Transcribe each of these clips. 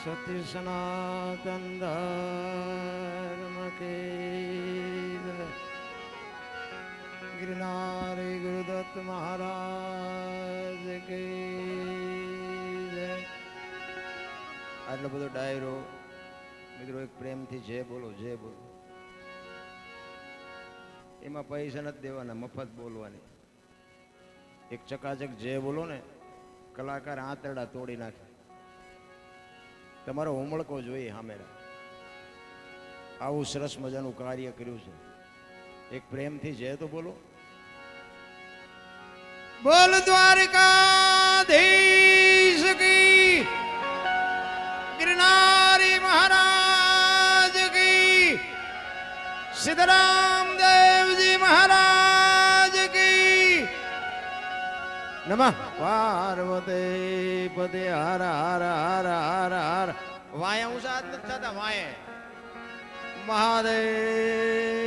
सत्य सनातन धर्म के गिरनारी गुरुदत्त महाराज के આટલો બધો ડાયરો મિત્રો એક પ્રેમથી જય બોલો જય બોલો. એમાં પૈસા નથી દેવાના, મફત બોલવાની. એક ચકાચક જય બોલો ને, કલાકાર આંતરડા તોડી નાખે. તમારો ઉમળકો જોઈએ સામેરા. આવું સરસ મજાનું કાર્ય કર્યું છે. એક પ્રેમથી જય તો બોલો. બોલ દ્વારકાધીશ કી, गिरनारी महाराज की, सिद्धराम देव जी महाराज की नमः. पार्वती पते हर हर हर हर हर. वाया उसात નથી થતા, વાય મહાદેવ.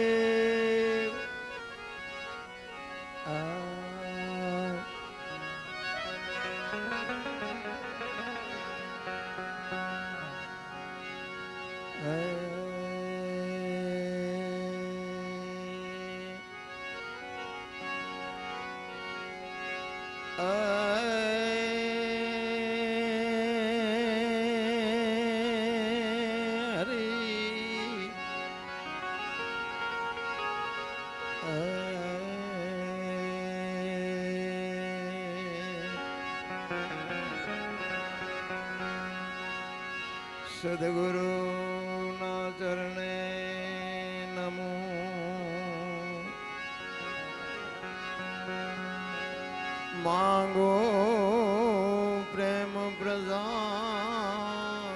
સદગુરુ ના ચરણે નમો. માંગો પ્રેમ પ્રદાન,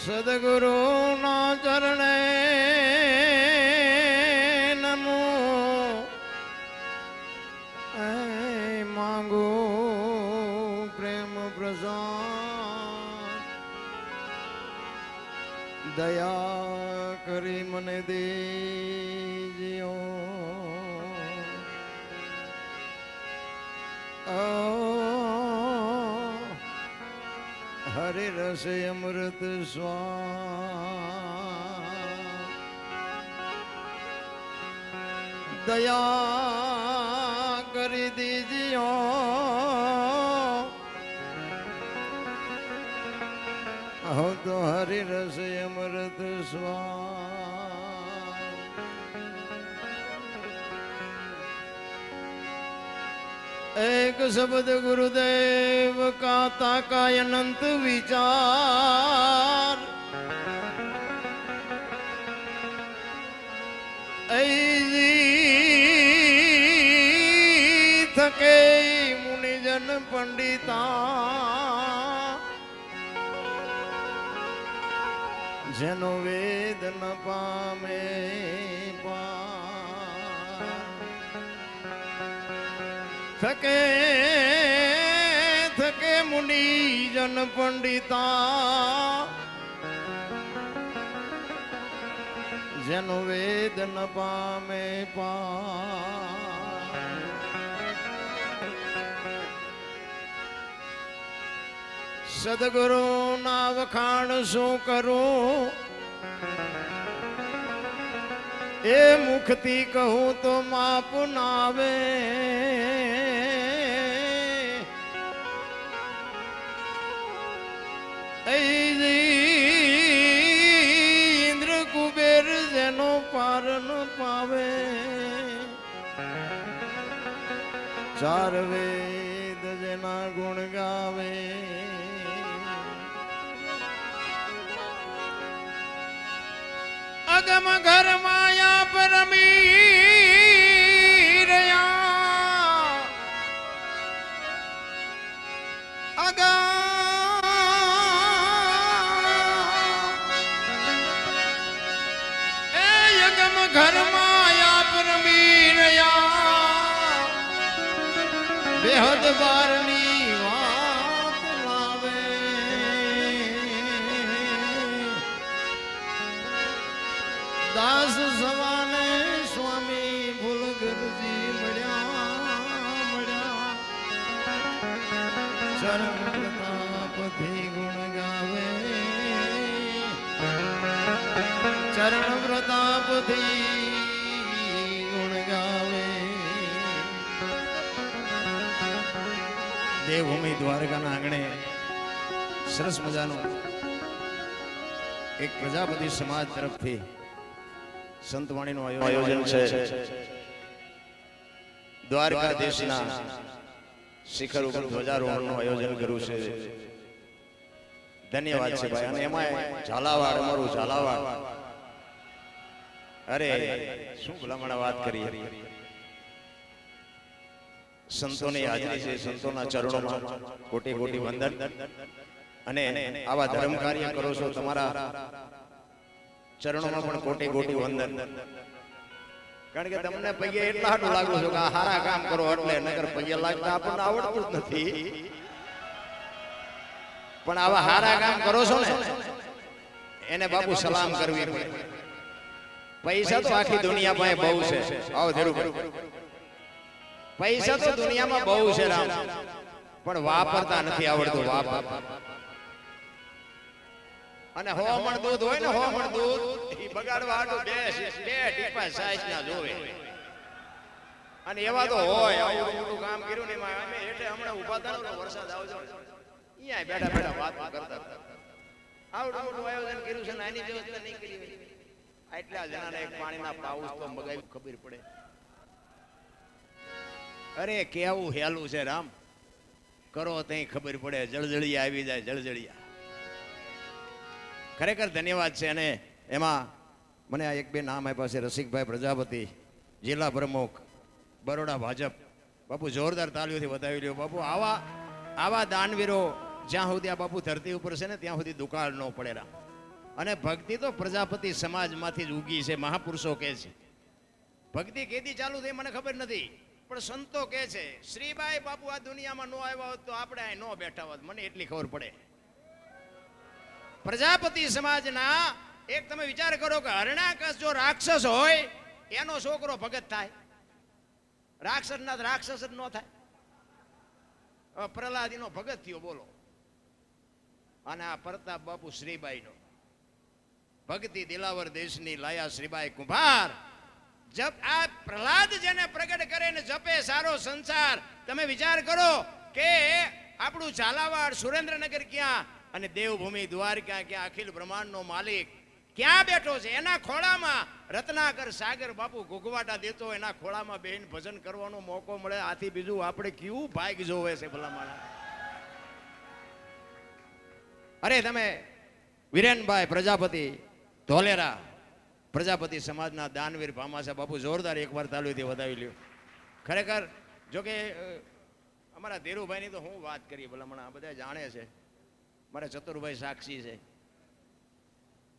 સદગુરુ ના ચરણે નમો. માંગો પ્રેમ પ્રદાન, દયા કરી મને દેજો. હરે રસ અમૃત સ્વાદ, દયા કરી દીજો. હો તો હરે રસ અમૃત સ્વાદ. एक शब्द गुरुदेव का ताका अनंत विचार, थके मुनिजन पंडिता, जनो वेद न पामे थके थके मुनि जन पंडिता, जन वेद न पामे सदगुरु ना वखाण शू करूं, ए मुखती कहूं तो माप नावे. इंद्र कुबेर जेनो पार न पावे, चार वेद जेना गुण गावे. अगम घर माया परमी रया, अगम घर माया परमी रया, बेहद बारनी वात लावे. दास सवाने स्वामी भूलगरजी मड़्या मड़्या, ચરણ પ્રતાપથી ગુણ ગાવે, ચરણ પ્રતાપથી ગુણ ગાવે. દેવભૂમિ દ્વારકાના આંગણે સરસ મજાનું એક પ્રજાપતિ સમાજ તરફથી સંતવાણીનું આયોજન છે. દ્વારકાધીશના શિખર ઉપર ધ્વજારોહણનું આયોજન કર્યું છે. ધન્યવાદ છે ભાઈ. અને એમાં ઝાલાવાડ, અમારું ઝાલાવાડ, અરે શું ભલામણ વાત કરીએ. સંતોની હાજરી છે, સંતોના ચરણોમાં કોટી કોટી વંદન. અને આવા ધર્મ કાર્ય કરો છો, તમારા ચરણોમાં પણ કોટી કોટી વંદન. કારણ કે તમને પગે એટલા હાટું લાગુ છો કે આ સારા કામ કરો એટલે, નગર પગે લાગતા આપણને આવડતું જ નથી. પણ આવા સારા કામ કરો છો ને એને બાપુ સલામ કરવી પડે. પૈસા તો આખી દુનિયા પાસે બહુ છે. આવો ધીરુભાઈ, પૈસા તો દુનિયામાં બહુ છે રામ, પણ વાપરતા નથી આવડતું. અને હોમણ દૂધ હોય ને, હોમણ દૂધ ઈ બગાડવા આટલું બે ટીપા સાઈઝ ના જોવે. અને એવા તો હોય, આવું મોટું કામ કર્યું ને એમાં અમે એટલે હમણાં ઉભા થયો વરસાદ આવજો અહીંયા બેઠા બેઠા વાત કરતા આવડું મોટું આયોજન કર્યું છે ને આની વ્યવસ્થા નહીં કરી હોય. આટલા જણાને એક પાણીના પાઉસ તો મગાવી ખબર પડે. અરે કેવું હેલું છે રામ, કરો તઈ ખબર પડે. જળજળિયા આવી જાય, જળજળિયા. ખરેખર ધન્યવાદ છે. અને એમાં મને આ એક બે નામ આપ્યા છે. રસિકભાઈ પ્રજાપતિ, જિલ્લા પ્રમુખ બરોડા ભાજપ. બાપુ જોરદાર તાલીઓથી વધાવી લ્યો બાપુ. આવા દાનવીરો જ્યાં સુધી આ બાપુ ધરતી ઉપર છે ને ત્યાં સુધી દુકાળ ન પડેલા. અને ભક્તિ તો પ્રજાપતિ સમાજમાંથી જ ઉગી છે. મહાપુરુષો કહે છે ભક્તિ કેદી ચાલુ થઈ મને ખબર નથી, પણ સંતો કહે છે શ્રીબાઈ બાપુ આ દુનિયામાં ન આવ્યા હોત તો આપણે અહીં ન બેઠા હોત. મને એટલી ખબર પડે. પ્રજાપતિ સમાજના એક તમે વિચાર કરો કે હરણાકશ જો રાક્ષસ હોય એનો છોકરો ભગત થાય, રાક્ષસના રાક્ષસ જ ન થાય. પ્રહલાદીનો ભગત થયો બોલો. અને આ પ્રતાપ બાપુ શ્રીબાઈનો ભક્તિ દિલાવર દેશની લાયા શ્રીબાઈ કુંભાર. જપ આ પ્રહલાદ જેને પ્રગટ કરે ને જપે સારો સંસાર. તમે વિચાર કરો કે આપણું ઝાલાવાડ સુરેન્દ્રનગર ક્યાં અને દેવભૂમિ દ્વારકા ક્યાં, અખિલ બ્રહ્માંડનો માલિક ક્યાં બેઠો છે. એના ખોળામાં રત્નાકર સાગર બાપુ ઘૂઘવાટા દેતો, એના ખોળામાં બેન ભજન કરવાનો મોકો મળે. આથી બીજું આપણે કેવું ભાગ જોવે છે ભલા મારા. અરે તમે વિરેનભાઈ પ્રજાપતિ ધોલેરા, પ્રજાપતિ સમાજના દાનવીર ભામાસા બાપુ, જોરદાર એકવાર તાલીઓથી વધાવી લ્યો. ખરેખર જોકે અમારા ધીરુભાઈની તો હું વાત કરીએ ભલામણા, બધા જાણે છે. મારા ચતુરભાઈ સાક્ષી છે.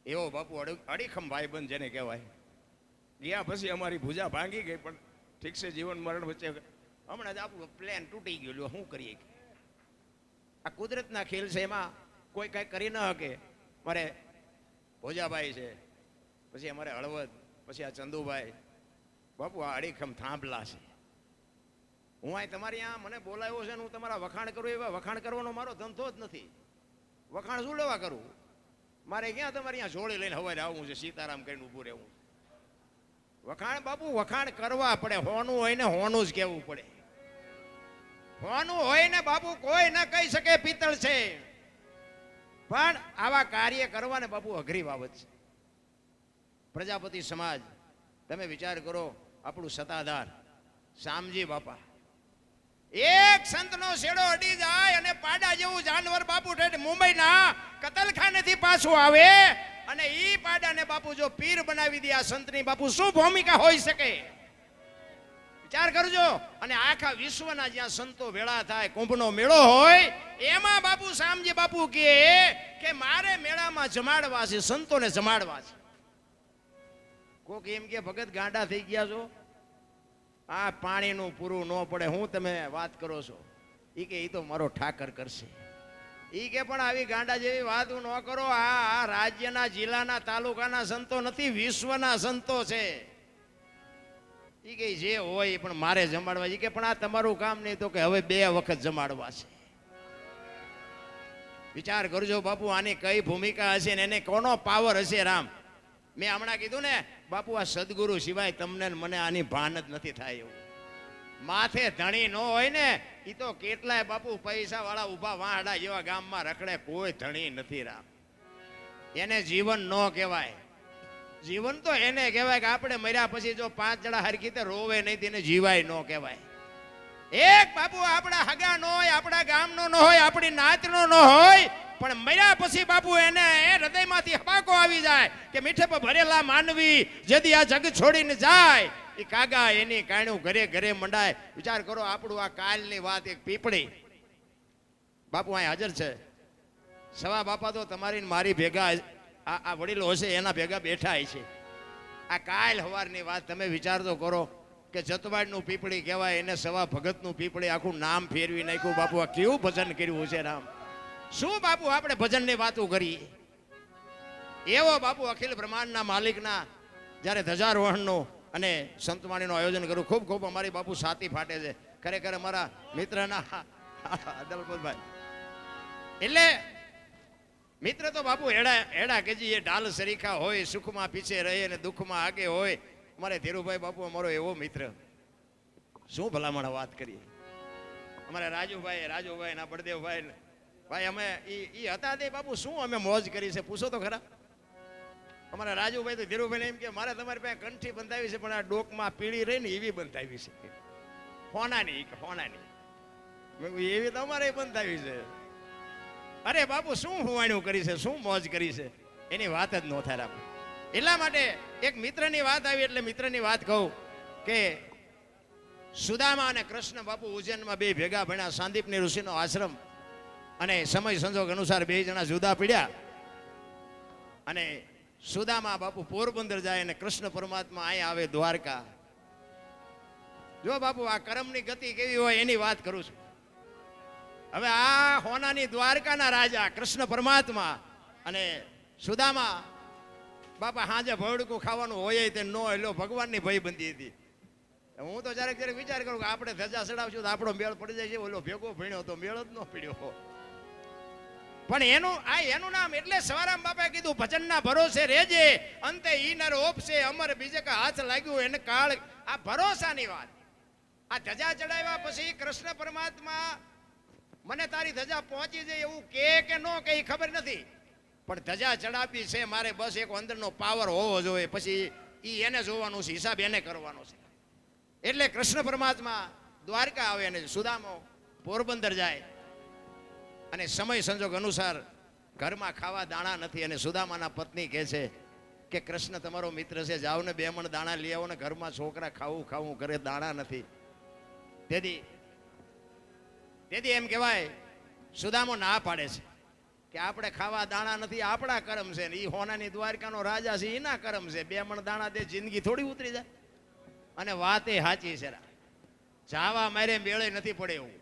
એવો બાપુ અડીખમ ભાઈબંધ જેને કહેવાય. ગયા પછી અમારી ભૂજા ભાંગી ગઈ, પણ ઠીક છે, જીવન મરણ વચ્ચે હમણાં જ આપણું પ્લેન તૂટી ગયું. શું કરીએ? આ કુદરતના ખેલ છે, એમાં કોઈ કાંઈ કરી ન શકે. મારે ભોજાભાઈ છે, પછી અમારે હળવદ, પછી આ ચંદુભાઈ બાપુ, આ અડીખમ થાંભલા છે. હું આ તમારી આ મને બોલાવ્યો છે ને હું તમારા વખાણ કરું, એવા વખાણ કરવાનો મારો ધંધો જ નથી. વખાણ શું લેવા કરું? મારે ક્યાં તમારે અહીંયા જોડી લઈને હવારે આવવું છે, સીતારામ કરીને ઊભું રહેવું. વખાણ બાપુ વખાણ કરવા પડે. હોનું હોય ને હોનું જ કહેવું પડે. હોનું હોય ને બાપુ કોઈ ન કહી શકે પિત્તળ છે, પણ આવા કાર્ય કરવાને બાપુ અઘરી બાબત છે. પ્રજાપતિ સમાજ તમે વિચાર કરો, આપણું સત્તાધાર શામજી બાપા, એક સંતનો શેડો અડી જાય અને પાડા જેવું જાનવર બાપુ મુંબઈના કતલખાનેથી પાછું આવે અને ઈ પાડાને બાપુ જો પીર બનાવી દે આ સંતની, બાપુ શું ભૂમિકા હોઈ શકે? વિચાર કરજો. અને આખા વિશ્વના જ્યાં સંતો ભેળા થાય, કુંભનો મેળો હોય, એમાં બાપુ શામજી બાપુ કે મારે મેળામાં જમાડવા છે, સંતોને જમાડવા છે. કોક એમ કે ભગત ગાંડા થઈ ગયા છો, આ પાણીનું પૂરું ન પડે, હું તમે વાત કરો છો? ઈ કે ઈ તો મારો ઠાકર કરશે. ઈ કે પણ આવી ગાંડા જેવી વાત ન કરો. આ રાજ્યના, જિલ્લાના, તાલુકાના સંતો નથી, વિશ્વના સંતો છે. ઈ કે જે હોય પણ મારે જમાડવા. ઈ કે પણ આ તમારું કામ નહીં. તો કે હવે 2 વખત જમાડવા છે. વિચાર કરજો બાપુ, આની કઈ ભૂમિકા હશે ને એને કોનો પાવર હશે રામ. મેં હમણાં કીધું ને બાપુ, આ સદગુરુ સિવાય તમને ને મને આની ભાન જ નથી થાય એવું. માથે ધણી ન હોય ને એ તો કેટલાય બાપુ પૈસા વાળા ઉભા વાહડા જેવા ગામમાં રખડે, કોઈ ધણી નથી રામ. એને જીવન ન કહેવાય. જીવન તો એને કહેવાય કે આપણે મર્યા પછી જો 5 જણા હરખી રીતે રોવે નહીં તેને જીવાય ન કહેવાય. એક બાપુ આપણા હગા નો હોય, આપણા ગામનો ન હોય, આપણી નાતનો ન હોય, પણ મર્યા પછી બાપુ એને હૃદયમાંથી હબાકો આવી જાય કે મીઠે પર ભરેલા માનવી જદી આ જગ છોડીને જાય એ કાગા એની કાણું ઘરે ઘરે મંડાય. વિચાર કરો, આપણું આ કાલની વાત, એક પીપળી બાપુ અહીં હાજર છે. સવા બાપા તો તમારી મારી ભેગા આ વડીલો હશે એના ભેગા બેઠા છે. આ કાલ હવારની વાત તમે વિચાર તો કરો કે જતવાડનું પીપળી કહેવાય, એને સવા ભગતનું પીપળી આખું નામ ફેરવી નાખ્યું. બાપુ આ કેવું ભજન કર્યું છે રામ. શું બાપુ આપણે ભજનની વાતો કરીએ. એવો બાપુ અખિલ બ્રહ્માંડના માલિકના જ્યારે ધજારોહણનું અને સંતવાણીનું આયોજન કરું, ખૂબ ખૂબ અમારી બાપુ સાતી ફાટે છે ખરેખર અમારા મિત્રના દલપતભાઈ. એટલે મિત્ર તો બાપુ એડા કેજી એ ઢાલ સરીખા હોય, સુખમાં પીછે રહે અને દુઃખમાં આગે હોય. અમારે ધીરુભાઈ બાપુ અમારો એવો મિત્ર, શું ભલામણ વાત કરીએ. અમારા રાજુભાઈ ના બળદેવભાઈ ભાઈ, અમે ઈ હતા તે બાપુ શું અમે મોજ કરી છે પૂછો તો ખરા. અમારા રાજુભાઈ તો ધીરુભાઈ એમ કે મારે તમારી પાસે કંઠી બંધાવી છે, પણ આ ડોકમાં પીળી રહી ને એવી બંધાવી છે, હોનાની એવી તમારે બંધાવી છે. અરે બાપુ શું હુવાણું કરી છે, શું મોજ કરી છે, એની વાત જ ન થાય. એટલા માટે એક મિત્રની વાત આવી એટલે મિત્રની વાત કહું કે સુદામા અને કૃષ્ણ બાપુ ઉજ્જૈનમાં બે ભેગા ભણ્યા, સાંદીપની ઋષિનો આશ્રમ, અને સમય સંજોગ અનુસાર 2 જણા જુદા પડ્યા. અને સુદામા બાપુ પોરબંદર જાય અને કૃષ્ણ પરમાત્મા અહીંયા આવે દ્વારકા. જો બાપુ આ કર્મની ગતિ કેવી હોય એની વાત કરું છું. હવે આ હોનાની દ્વારકાના રાજા કૃષ્ણ પરમાત્મા અને સુદામા બાપા હાજે ભવડકું ખાવાનું હોય તે નો એલો ભગવાનની ભયબંધી હતી. હું તો જ્યારે વિચાર કરું કે આપણે ધજા ચડાવશું તો આપણો મેળ પડી જાય છે. ઓલો ભેગો ભણ્યો તો મેળ જ ન પડ્યો. પણ એનું નામ એટલે સવારામ બાપાએ કીધું ભજનના ભરોસે રહેજે, અંતે ઈ નર ઓપશે અમર બીજે કા હાથ લાગ્યું એને કાળ. આ ભરોસાની વાત. આ ધજા ચડાવ્યા પછી કૃષ્ણ પરમાત્મા મને તારી ધજા પહોંચી જાય એવું કે ન કે ખબર નથી, પણ ધજા ચડાવી છે મારે, બસ એક અંદરનો પાવર હોવો જોઈએ. પછી ઈ એને જોવાનું છે, હિસાબ એને કરવાનો છે. એટલે કૃષ્ણ પરમાત્મા દ્વારકા આવે અને સુદામો પોરબંદર જાય. અને સમય સંજોગ અનુસાર ઘરમાં ખાવા દાણા નથી, અને સુદામાના પત્ની કહે છે કે કૃષ્ણ તમારો મિત્ર છે, જાઓ ને 2 મણ દાણા લઈ આવો ને, ઘરમાં છોકરા ખાવું કરે, દાણા નથી. તેથી એમ કહેવાય સુદામો ના પાડે છે કે આપણે ખાવા દાણા નથી, આપણા કરમ છે ને. એ હોનાની દ્વારકાનો રાજા છે, એના કરમ છે. 2 મણ દાણા દે જિંદગી થોડી ઉતરી જાય. અને વાત એ સાચી છે, જાવા મારે મેળે નથી પડે એવું.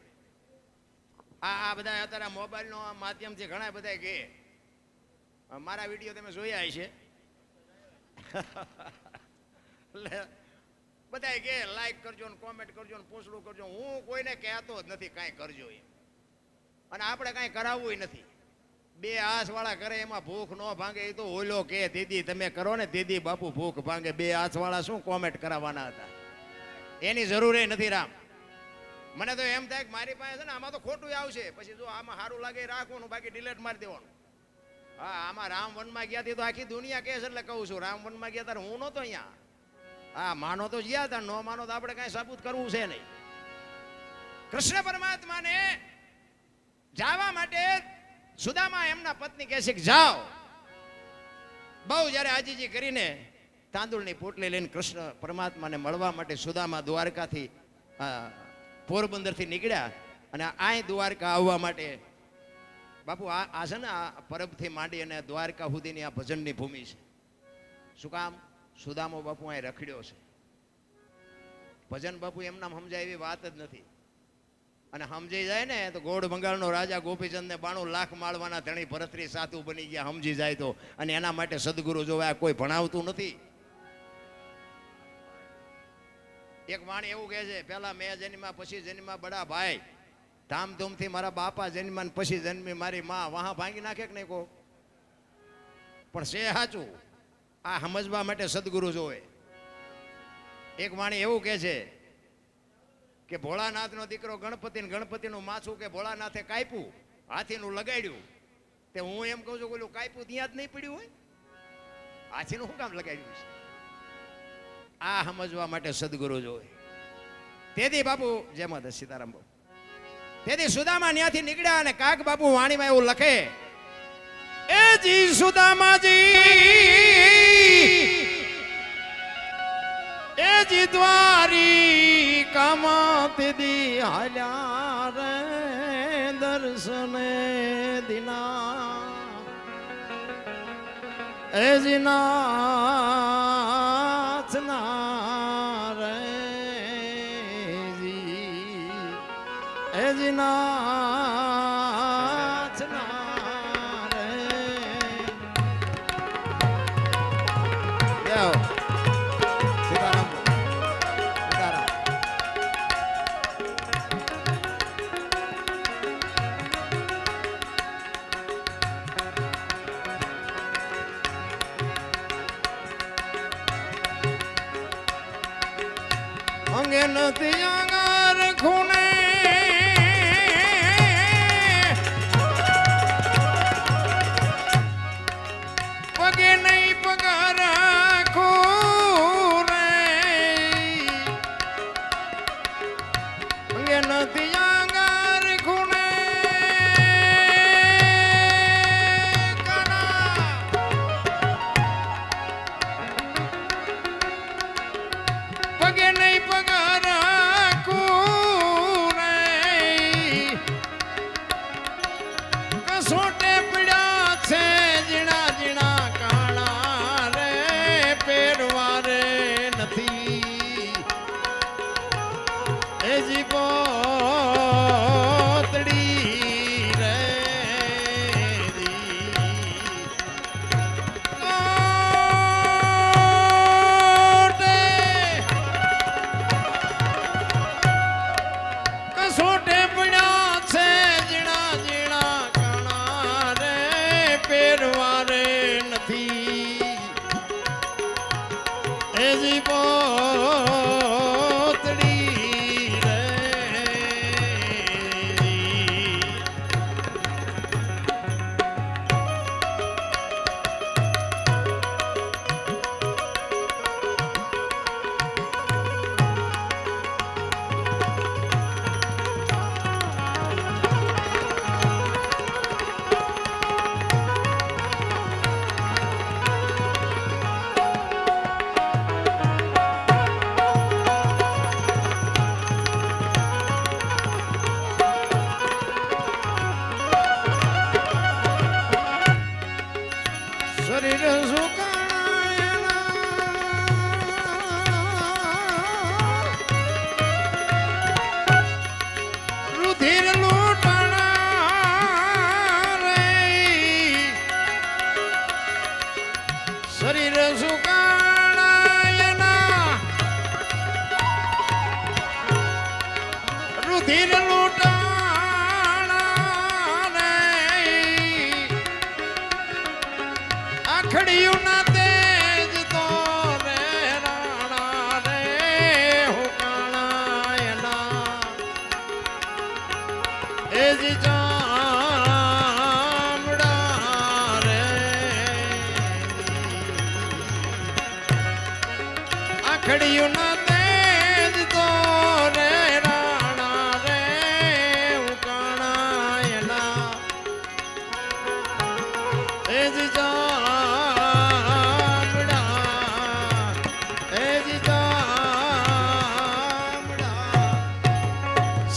આ બધા અત્યારે મોબાઈલનો માધ્યમથી ઘણા બધા કહે, મારા વિડીયો તમે જોયા છે, બધા કે લાઈક કરજો ને કોમેન્ટ કરજો ને પૂછડું કરજો. હું કોઈને કહેતો જ નથી કાંઈ કરજો એમ, અને આપણે કાંઈ કરાવવું નથી. 2 હાથવાળા કરે એમાં ભૂખ ન ભાંગે. એ તો ઓલો કે દીદી તમે કરો ને દીદી બાપુ ભૂખ ભાંગે. 2 હાથવાળા શું કોમેન્ટ કરાવવાના હતા, એની જરૂર નથી રામ. મને તો એમ થાય કે મારી પાસે છે ને આમાં તો ખોટું આવશે, પછી જો આમાં સારું લાગે રાખવાનું, બાકી ડિલેટ મારી દેવાનું. હા, આમાં રામ વનમાં ગયા તો આખી દુનિયા કહે છે એટલે કહું છું. રામ વનમાં ગયા ત્યારે હું નહોતો અહીંયા. હા, માનો તો ગયા હતા, નો માનો તો આપણે કાંઈ સાબુત કરવું છે નહીં. કૃષ્ણ પરમાત્માને જવા માટે સુદામા એમના પત્ની કહે છે કે જાઓ. બહુ જ્યારે આજીજી કરીને તાંદુળની પોટલી લઈને કૃષ્ણ પરમાત્માને મળવા માટે સુદામા દ્વારકાથી પોરબંદરથી નીકળ્યા. અને આ દ્વારકા આવવા માટે બાપુ આ છે ને આ પરબથી માંડી અને દ્વારકા સુધીની આ ભજનની ભૂમિ છે. શું કામ? સુદામો બાપુ અહીં રખડ્યો છે. ભજન બાપુ એમના સમજાય એવી વાત જ નથી. અને સમજી જાય ને તો ગોળ બંગાળનો રાજા ગોપીચંદને 92 લાખ માળવાના ધણી ભરતરી સાધુ બની ગયા, સમજી જાય તો. અને એના માટે સદગુરુ જોવા કોઈ ભણાવતું નથી. એક વાણી એવું કહે છે, પેલા મેં જન્મા પછી જન્મા બડા ભાઈ, ધામધૂમથી મારા બાપા જન્મ્યા ને પછી જન્મી મારી માં વાહ ભાંગી નાખે કે નહીં કો? પણ છે સાચું, આ સમજવા માટે સદગુરુ જોવે. એક વાણી એવું કહે છે કે ભોળાનાથનો દીકરો ગણપતિ, ગણપતિનું માથું કે ભોળાનાથે કાપ્યું, હાથીનું લગાડ્યું. તે હું એમ કહું છું કે ઓલું કાપ્યું ત્યાં જ નહીં પડ્યું હોય, હાથીનું શું કામ લગાડ્યું છે? આ સમજવા માટે સદગુરુ જોવે. તેથી બાપુ જય માતા સીતારામ બાપુ, તેથી સુદામા ત્યાંથી નીકળ્યા અને કાક બાપુ વાણીમાં એવું લખે, એ જી સુદામાજી એ જી દ્વારી કામતી દી હાલ્યા રે દર્શને દિના એ જી નાથ ના રે જી એ જી નાથ ના રે જાઓ. અંગે નથી આંગર ખૂણે પગે નહીં પગાર ખૂણે અંગે નથી આંગર ખૂણે પગે નહીં પગાર ખૂણે કસોટે પડ્યા છે જીણા જીણા કાણા રે પહેરવા રે નથી એ જી પોતડી રે કસોટે પડ્યા છે જીણા જીણા કાણા રે પહેરવા રે નથી એ જી પોતડી રે શરીર સુકાણા રુધિર લૂંટાણા રે શરીર સુકાણા રુધિર લૂંટાણા રે આખડિયું ના તેજ તો રે રાણા રે હુકાણા એના એ જી ચામડા રે આખડિયું ના તેજ તો રે રાણા રે હુકાણા એના એ જી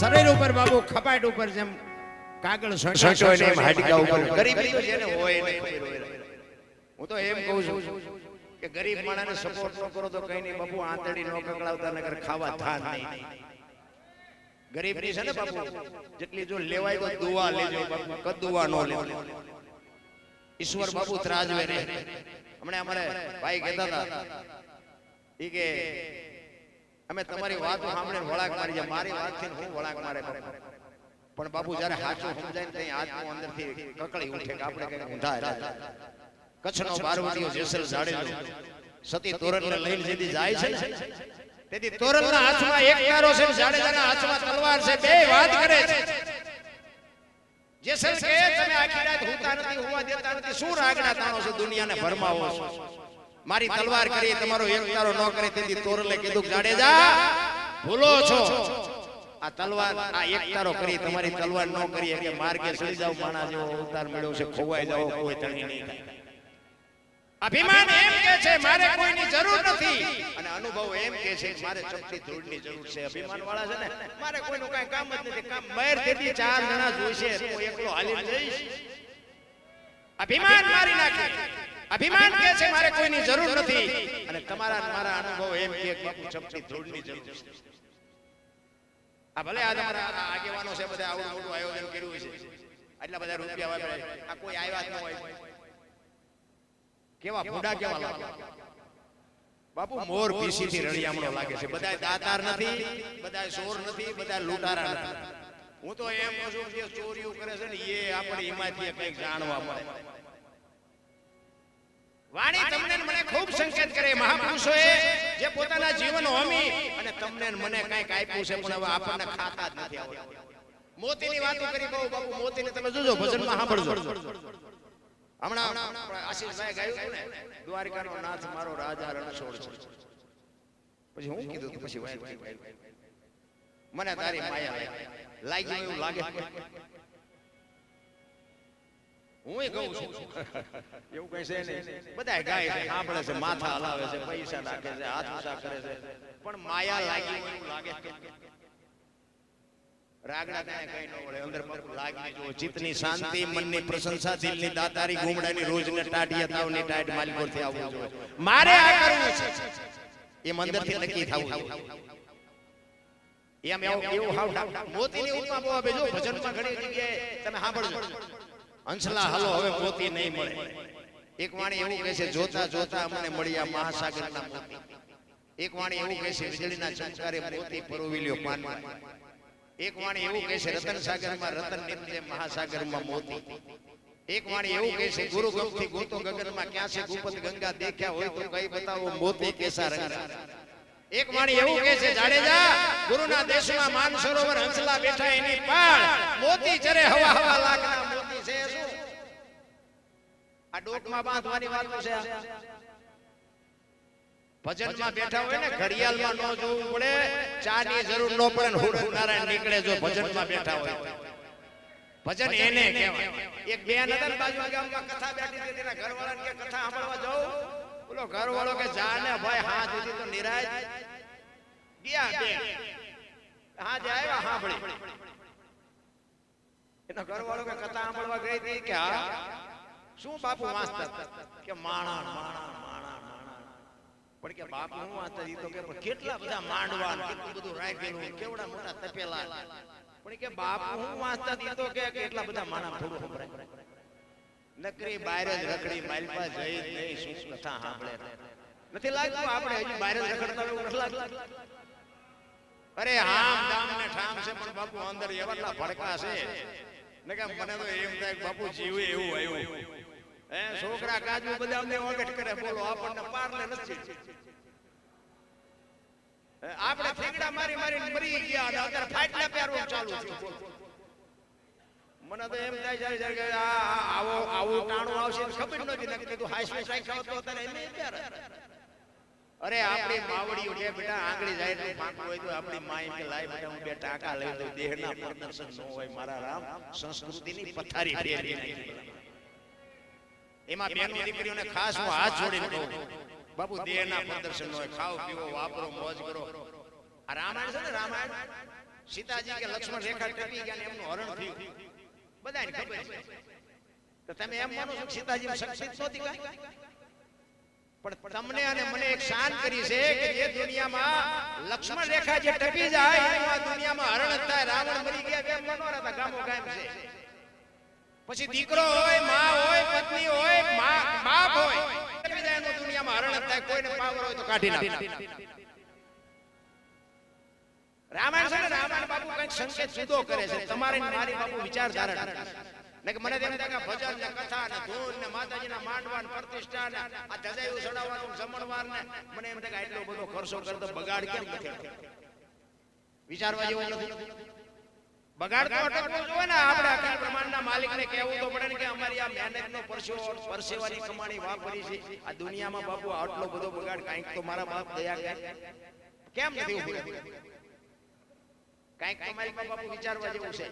શરીર ઉપર બાબુ ખપાટ ઉપર જેમ કાગળ સણસો ને એમ હાડકા ઉપર ગરીબી તો જેને હોય નહીં. હું તો એમ કહું છું કે ગરીબ માણસને સપોર્ટ ન કરો તો કઈ નહીં બાપુ, આંતળી નો કકડાવતા નકર ખાવા થાન નહીં. ગરીબની છે ને બાપુ જેટલી જો લેવાય તો દુઆ લેજો બાપુ, કદુઆ નો લેજો. ઈશ્વર બાપુ ત્રાજવે રે. હમણાં અમારે ભાઈ કહેતા હતા ઈ કે અમે તમારી વાત સાંભળીને વળાક મારી જાય. મારી વાતથી હું વળાક મારે પણ બાપુ જ્યારે સાચું સમજાય ને ત્યાં આત્મા અંદરથી કકળી ઉઠે કે આપણે કઈ ઊંધા રહ્યા. કચ્છનો બારવટીયો જેસલ જાડેજો સતી તોરણને લઈને જેથી જાય છે ને તેથી તોરણના હાથમાં એક તારો છે, જાડેજાના હાથમાં તલવાર છે. બે વાત કરે છે. જેસલ કે તમે આખી રાત હોતા નથી, હોવા દેતા નથી, શું રાગડા તાણો છો, દુનિયાને ભરમાવો છો. મારી તલવાર કરી તમારો એક તારો ન કરે તેથી તોરલે કીધું જાડેજા ભૂલો છો. આ તલવાર આ એક તારો કરી તમારી તલવાર ન કરી કે માર્ગે ચડી જાવ, માણા જેવો અવતાર મળ્યો છે, ખોવાઈ જાવ, કોઈ તણી નહીં થાય. અભિમાન એમ કે છે મારે કોઈની જરૂર નથી અને અનુભવ એમ કે છે મારે ચપટી ધૂળની જરૂર છે. અભિમાન વાળા છે ને મારે કોઈનું કઈ કામ જ નથી, કામ બહાર તેથી ચાર જણા જોઈશે, હું એકલો હાલી જઈશ. અભિમાન મારી નાખે. અભિમાન કે છે મારે કોઈની જરૂર નથી અને તમારા મારા અનુભવ એમ કે બાપુ ચપટી ધૂળની જરૂર છે. આ ભલે આ તમારા આગેવાનો છે બધા આવું મોટું આયોજન કર્યું છે, આટલા બધા રૂપિયા વાપરે, આ કોઈ આવ્યા જ ન હોય. કેવા ફૂડા કેવા લાગે બાપુ, મોર પીસી થી રળિયામણો લાગે છે. બધાય દાતાર નથી, બધાય ચોર નથી, બધા લૂંટારા નથી. હું તો એમ કહું છું જે ચોરીઓ કરે છે ને એ આપણે હિમાથી કંઈક જાણવા મળે. વાણી તમને મને ખૂબ સંકેત કરે. મહાપુરુષોએ જે પોતાના જીવન હોમી અને તમને મને કંઈક આપ્યું છે પણ હવે આપણને ખાતા જ નથી આવડતું. મોતીની વાતો કરી બહુ બાપુ, મોતીને તમે જોજો ભજનમાં સાંભળજો. હમણાં આશીષભાઈ ગાયું હતું ને, દ્વારકાનો નાથ મારો રાજા રણછોડ છે. પછી હું કીધું પછી મને તારી માયા લાગી એવું લાગે. હું કહું છું એવું કઈ છે નહીં. બધા ગાય છે, સાંભળે છે, માથા હલાવે છે, પૈસા નાખે છે, હાથ ઊંચા કરે છે, પણ માયા લાગી એવું લાગે. રાગડા કાંઈ કઈ ન વળે, અંદર બાપુ લાગી જો. ચિત્તની શાંતિ, મનની પ્રશંસા, દિલની દાતારી, ગુમડાની રોજને ટાઢિયા તાવની ટાઢ માલકોરથી આવવું જોઈએ. મારે આ કરવું છે એમ અંદરથી નક્કી થવું જોઈએ. એમ એવું હાવ મોતીની ઉપમા બહુ આપે. જો ભજનમાં ઘણી જગ્યાએ તમે સાંભળજો, હંસલા હાલો હવે મોતી નહીં મળે. એક વાણી એવું કહે છે જોતા જોતા અમને મળ્યા મહાસાગરના મોતી. એક વાણી એવું કહે છે વીજળીના ચમકારે મોતી પરોવી લ્યો પાનમાં. એક વાણી એવું કહે છે રતન સાગરમાં રતન નિત્ય મહાસાગરમાં મોતી. એક વાણી એવું કહે છે ગુરુ ગમથી ગોતો ગગનમાં ક્યાં છે ગુપત ગંગા, દેખ્યા હોય તો કઈ બતાવો મોતી કેસા રંગા. એક વાણી એવું કહે છે જાડેજા ગુરુના દેશમાં માન સરોવર હંસલા બેઠા એની પાળ, મોતી ચરે હવા હવા લાગના મોતી છે. શું આ ડોકમાં બાંધવાની વાત છે? ભજનમાં બેઠા હોય ને ઘડિયાળમાં ન જોવું પડે, ચાની જરૂર ન પડે ને હુડ નારાયણ નીકળે જો ભજનમાં બેઠા હોય. ભજન એને કહેવાય. એક બેન હતા બાજુના ગામમાં કથા બેઠી હતી, તેના ઘરવાળાને કે કથા સાંભળવા જાવ. બોલો ઘરવાળો કે જાને ભાઈ હા સુધી તો નિરાજ ગયા. બેન હા જે આવ્યા સાંભળી. એનો ઘરવાળો કે કથા સાંભળવા ગઈ હતી કે હા શું બાપુ વાંચતા કે માણા માણા માણા માણા. પણ કે બાપુ હું વાંચતા તો કે કેટલા બધા માંડવા કેટલું બધું રાખેલું, કેવડા મોટા તપેલા. પણ કે બાપુ હું વાંચતા તો કે કેટલા બધા માણા થોડું સંભળાય. નકરી બહાર જ રખડી માલપા જઈ નહીં શું કથા સાંભળે નથી લાગતું. આપણે હજી બહાર જ રખડતા એવું નથી લાગતું. અરે હામ દામ ને ઠામ છે પણ બાપુ અંદર એવા ભડકા છે ને કે મને તો એમ થાય બાપુ જીવે એવું આવ્યું. હે છોકરા કાજુ બદામને ઓગટ કરે બોલો આપણને પારલે નથી. આપણે થીગડા મારી મારી મરી ગયા અને અત્યારે ફાટલા પહેરવું ચાલુ થયું. મને તો એમ થાય છે કે આવો આવું ટાણું આવશે ખબર નથી. નક્કી કીધું હાઈસ્પીડ રાખ્યો તો અત્યારે એમ ત્યારે. અરે આપણી માવડીઓ છે બેટા આંગળી જાય તો ફાંકવું હોય તો આપણી માઈ કે લાય બેટા હું બે ટાકા લઈ દઉં. દેહના પ્રદર્શન ન હોય મારા રામ, સંસ્કૃતિની પથારી ફેરવી નાખી. એમાં બેનો દીકરીઓને ખાસ હું હાથ જોડીને કહું બાપુ દેહના પ્રદર્શન હોય, ખાઓ પીવો વાપરો મોજ કરો. આ રામાયણ છે ને રામાયણ, સીતાજી કે લક્ષ્મણ રેખા ટપી ગયા ને એમનું હરણ થયું બધાને ખબર છે. તો તમે એમ માનો છો કે સીતાજી શક્તિ નહોતી કાંઈ? પણ તમને અને મને એક શાન કરી છે કે જે દુનિયામાં લક્ષ્મણ રેખા જે ટપી જાય એમાં દુનિયામાં હરણ થાય. રાવણ મરી ગયા એમ મનો રહેતા ગામો ગામ છે. પછી દીકરો હોય, માં હોય, પત્ની હોય, બાપ હોય, ટપી જાય એનો દુનિયામાં હરણ થાય. કોઈને પાવર હોય તો કાઢી નાખે. રામાયણ છે ને રામાયણ બાપુ કઈ કઈક સંકેત જુદો કરે છે તમારે ને મારી બાપુ વિચારધારા ને કે મને તેમ થાય કે ભજન ને કથા ને ધૂન ને માતાજીના માંડવા ને પ્રતિષ્ઠા ને આ ધજાયું ચડાવવાનું જમણવાર ને મને એમ થાય કે આટલો બધો ખર્ચો કરતો બગાડ કેમ નથી વિચારવા જેવું નથી બગાડ તો અટકવો જોઈએ ને આપણે અખિલ બ્રહ્માંડના માલિકને કહેવું તો પડે ને કે અમારી આ મહેનતનો પરસેવાની કમાણી વાપરી છે આ દુનિયામાં બાપુ આટલો બધો બગાડ કાંઈક તો મારા બાપ દયા કરે કેમ નથી ઉભી કાંઈક તમારી બાપુ વિચારવા જેવું છે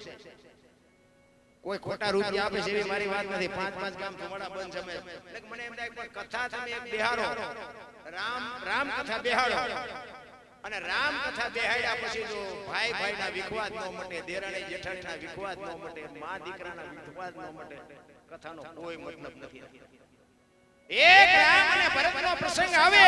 કોઈ ખોટા રૂપિયા આપે છે એવી મારી વાત નથી 5 ગામ ધુમાડા બંધ જમે એટલે મને એમ થાય કે કથા તમે એક બિહારો રામ કથા બિહારો અને રામ કથા બેહાડ્યા પછી જો ભાઈ ભાઈના વિખવાદ ન મટે દેરાણી જેઠાણીના વિખવાદ ન મટે માં દીકરાના વિખવાદ ન મટે કથાનો કોઈ મતલબ નથી એક રામ અને ભરતનો પ્રસંગ આવે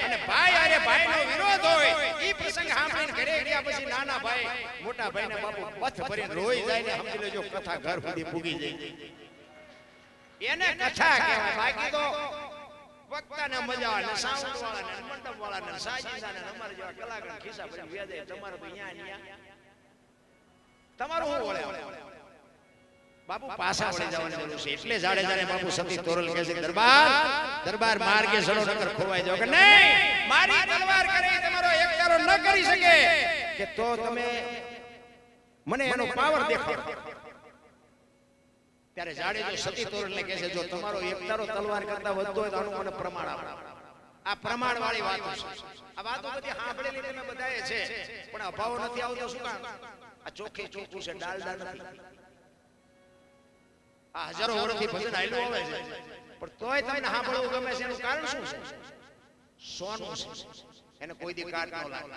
અને ભાઈ અરે ભાઈનો વિરોધ હોય ઈ પ્રસંગ સાંભળીને ઘરે ગયા પછી નાના ભાઈ મોટા ભાઈને બાપુ પથ ભરીને રોઈ જાય ને સમજી લેજો કથા ઘર સુધી પૂગી જાય એને કથા કહેવાય બાકી તો વક્તાને મજા આવે સાઉન્ડ વાળાને મંડપ વાળાને સાજીદાને અમાર જેવા કલાકાર ખિસ્સા ભરી વ્યાજે તમારે તો અહીંયા તમારું શું વળે બાપુ પાછા વળી જવાની જરૂર છે એટલે જાડેજાને બાપુ સતી તોરલ કહે છે દરબાર માર્ગે સડો નકર ખોવાઈ જાવ કે નહીં મારી તલવાર કરે તમારો એકતારો ન કરી શકે કે તો તમે મને એનો પાવર દેખાડો ત્યારે જાડેજો સતી તોરલને કહે છે જો તમારો એકતારો તલવાર કરતા વધતો હોય તો આનું મને પ્રમાણ આપો આ પ્રમાણ વાળી વાત છે આ વાતો બધી સાંભળેલી તમે બધાએ છે પણ અભાવ નથી આવતો શું કામ આ ચોખ્ખે ચોખ્ખું છે ડાલડા નથી આ હજારો વર્ષથી ભજન આયલું આવે છે પણ તોય તમને સાંભળવું ગમે છે એનું કારણ શું છે સોનું છે એને કોઈ દી કાટ ન લાગે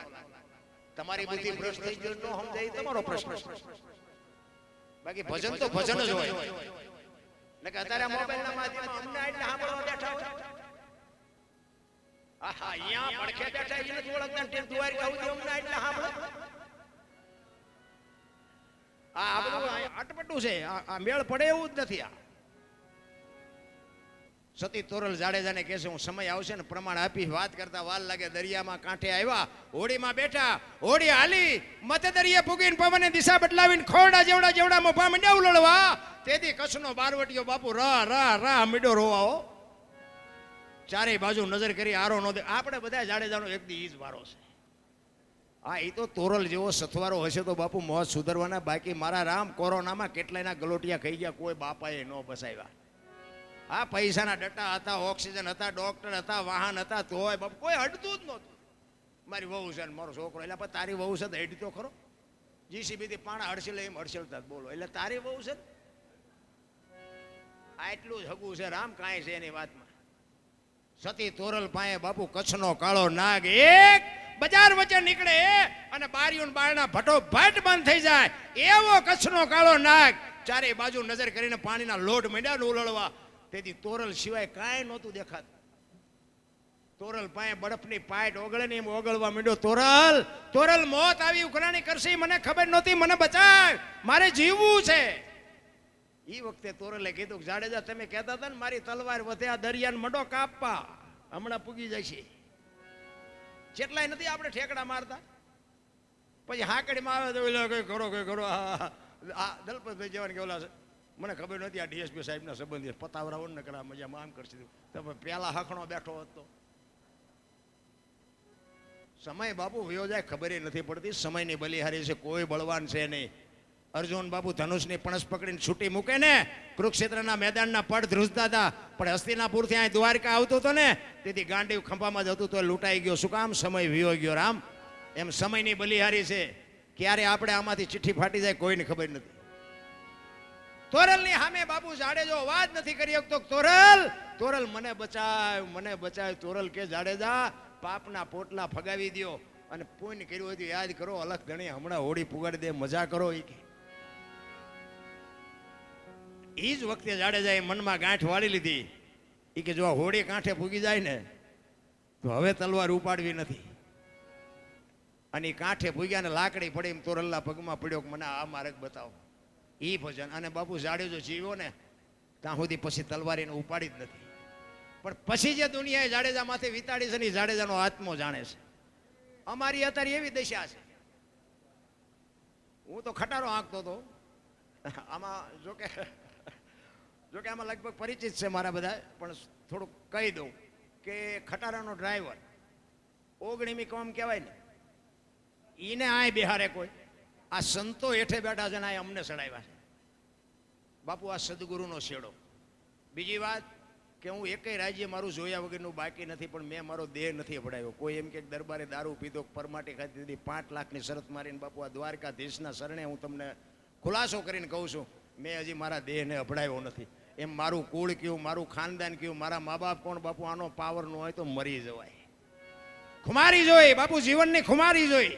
તમારી બુદ્ધિ ભ્રષ્ટ થઈ ગયો ન સમજાય તમારો પ્રશ્ન બાકી ભજન તો ભજન જ હોય એટલે કે અત્યારે મોબાઈલના માધ્યમમાં અમને એટલે સાંભળવા બેઠા હોય આહા અહીંયા પડખે બેઠા એને ઓળખતા ટેપ દ્વારકા સુધી અમને એટલે સાંભળો આ બધું અટપટું છે આ મેળ પડે એવું જ નથી આ સતી તોરલ જાડેજાને કહે છે હું સમય આવશે ને પ્રમાણ આપી વાત કરતા વાર લાગે દરિયામાં કાંઠે આવ્યા હોડીમાં બેઠા હોડી હાલી મતે દરિયે ફૂગીને પવને દિશા બદલાવીને ખોરડા જેવડા મોભા મંડ્યા ઉલળવા તેથી કચ્છનો બારવટીયો બાપુ રા મીડો રોવાઓ ચારે બાજુ નજર કરી આરો નો દે આપણે બધા જાડેજાનો એક દી ઈ જ વારો છે હા એ તો તોરલ જેવો સથવારો હશે તો બાપુ મોજ સુધરવાના બાકી મારા રામ કોરોનામાં કેટલાયના ગલોટિયા ખાઈ ગયા કોઈ બાપાએ ન બસાવ્યા આ પૈસાના ડટ્ટા હતા ઓક્સિજન હતા ડોક્ટર હતા વાહન હતા તોય બાપુ કોઈ હટતું જ નહોતું મારી વહુ છે ને મારો છોકરો એટલે પણ તારી વહુ છે તો હેડી તો ખરો જીસીબીથી પાણા હડસેલે એમ હડસેલતા બોલો એટલે તારી વહુ છે આટલું જ હગું છે રામ કાંઈ છે એની વાતમાં સતી તોરલ પાસે બાપુ કચ્છનો કાળો નાગ એક બજાર વચ્ચે નીકળે અને બારીઓ બારણા ભટો ભટ બંધ થઈ જાય એવો કચ્છનો કાળો નાગ ચારે બાજુ નજર કરીને પાણીના લોટ માંડ્યા ને ઉલળવા તેથી તોરલ સિવાય કાંઈ નહોતું દેખાતું તોરલ પાસે બરફની પાઇટ ઓગળે ને એમ ઓગળવા માંડ્યો તોરલ મોત આવી ઉઘરાણી કરશે મને ખબર નહોતી મને બચાવ મારે જીવવું છે ઈ વખતે તોરલે કીધું જાડેજા તમે કહેતા હતા ને મારી તલવાર વધે આ દરિયાને મડો કાપવા હમણાં પૂગી જશે જેટલાય નથી આપણે ઠેકડા મારતા પછી હાકડીમાં આવે તો કઈ કરો આ દલપતભાઈ જવાને કે ઓલા મને ખબર નથી આ ડીએસપી સાહેબના સંબંધી પતાવરાઓ ને કરા મજામાં આમ કરશે તો પેલા હખણો બેઠો હતો સમય બાપુ વયો જાય ખબર નથી પડતી સમયની બલિહારી છે કોઈ બળવાન છે નહીં અર્જુન બાપુ ધનુષની પણસ પકડીને છૂટી મૂકે ને કુરુક્ષેત્રના મેદાનના પડ ધ્રુજતા હતા પણ હસ્તિનાપુરથી અહીં દ્વારકા આવતો હતો ને તેથી ગાંડીવ ખંભામાં જતું તો લૂંટાઈ ગયો શું કામ સમય વિયો ગયો રામ એમ સમયની બલિહારી છે ક્યારે આપણે આમાંથી ચિઠ્ઠી ફાટી જાય કોઈને ખબર નથી તોરલની સામે બાપુ જાડેજો અવાજ નથી કરી શકતો તોરલ મને બચાવ તોરલ કે જાડેજા પાપના પોટલા ફગાવી દ્યો અને પુણ્ય કર્યું હોય તો યાદ કરો અલખ ધણી હમણાં હોડી પુગાડી દે મજા કરો એ જ વખતે જાડેજાએ મનમાં ગાંઠ વાળી લીધી એ કે જો હોડી કાંઠે પૂગી જાય ને તો હવે તલવાર ઉપાડવી નથી અને કાંઠે પૂગ્યા ને લાકડી પડી એમ તોરલના પગમાં પડ્યો કે મને આ માર્ગ બતાવો એ ભજન અને બાપુ જાડેજો જીવ્યો ને ત્યાં સુધી પછી તલવાર એને ઉપાડી જ નથી પણ પછી જે દુનિયાએ જાડેજા માથે વિતાડી છે ને જાડેજાનો આત્મો જાણે છે અમારી અત્યારે એવી દશા છે હું તો ખટારો હાંકતો હતો. આમાં જોકે આમાં લગભગ પરિચિત છે મારા બધા, પણ થોડુંક કહી દઉં કે ખટારાનો ડ્રાઈવર ઓગણીમી કોમ કહેવાય ને, એને આય બિહારે કોઈ આ સંતો હેઠે બેઠા છે ને આ અમને ચડાવ્યા છે. બાપુ આ સદગુરુનો શેડો. બીજી વાત કે હું એકેય રાજ્ય મારું જોયા વગરનું બાકી નથી, પણ મેં મારો દેહ નથી અભડાયો. કોઈ એમ કે દરબારે દારૂ પીધો, પરમાટી ખાતી દીધી, 5 લાખની શરત મારીને બાપુ આ દ્વારકાધીશના શરણે હું તમને ખુલાસો કરીને કહું છું, મેં હજી મારા દેહને અભડાયો નથી. એમ મારું કુળ કયું, મારું ખાનદાન કયું, મારા મા બાપ કોણ, બાપુ આનો પાવર ન હોય તો મરી જવાય. ખુમારી જોઈ બાપુ, જીવનની ખુમારી જોઈ.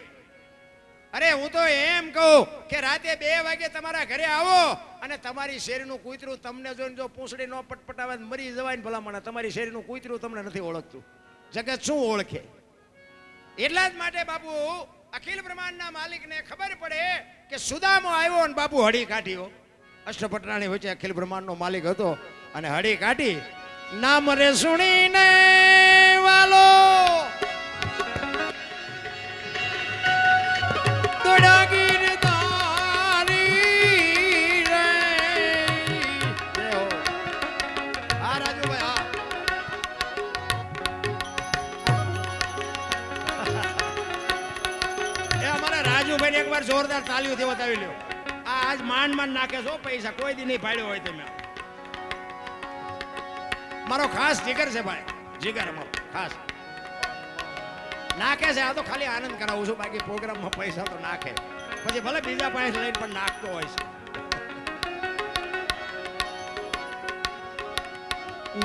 અરે હું તો એમ કહું કે રાતે 2 વાગે તમારા ઘરે આવો અને તમારી શેરીનું કૂતરું તમને જોઈને જો પૂંછડી નો પટપટાવે મરી જવાય ને ભલામણ. તમારી શેરીનું કૂતરું તમને નથી ઓળખતું, જગત શું ઓળખે? એટલા જ માટે બાપુ અખિલ બ્રહ્માંડના માલિકને ખબર પડે કે સુદામો આવ્યો અને બાપુ હળી કાઢ્યો. અષ્ટપટરાણી વચ્ચે અખિલ બ્રહ્માંડનો માલિક હતો અને હળી કાઢી. નામ રે સુણીને વાલો જોરદાર તાલીઓથી બતાવી લ્યો. આ આજ માંડ નાખે છો પૈસા, કોઈ દી નહીં પાડ્યો હોય તમે. મારો ખાસ જીગર છે ભાઈ, જીગર મારો ખાસ નાખે છે. આ તો ખાલી આનંદ કરાવું છું, બાકી પ્રોગ્રામમાં પૈસા તો નાખે, પછી ભલે બીજા પાસે લઈને પણ નાખતો હોય છે.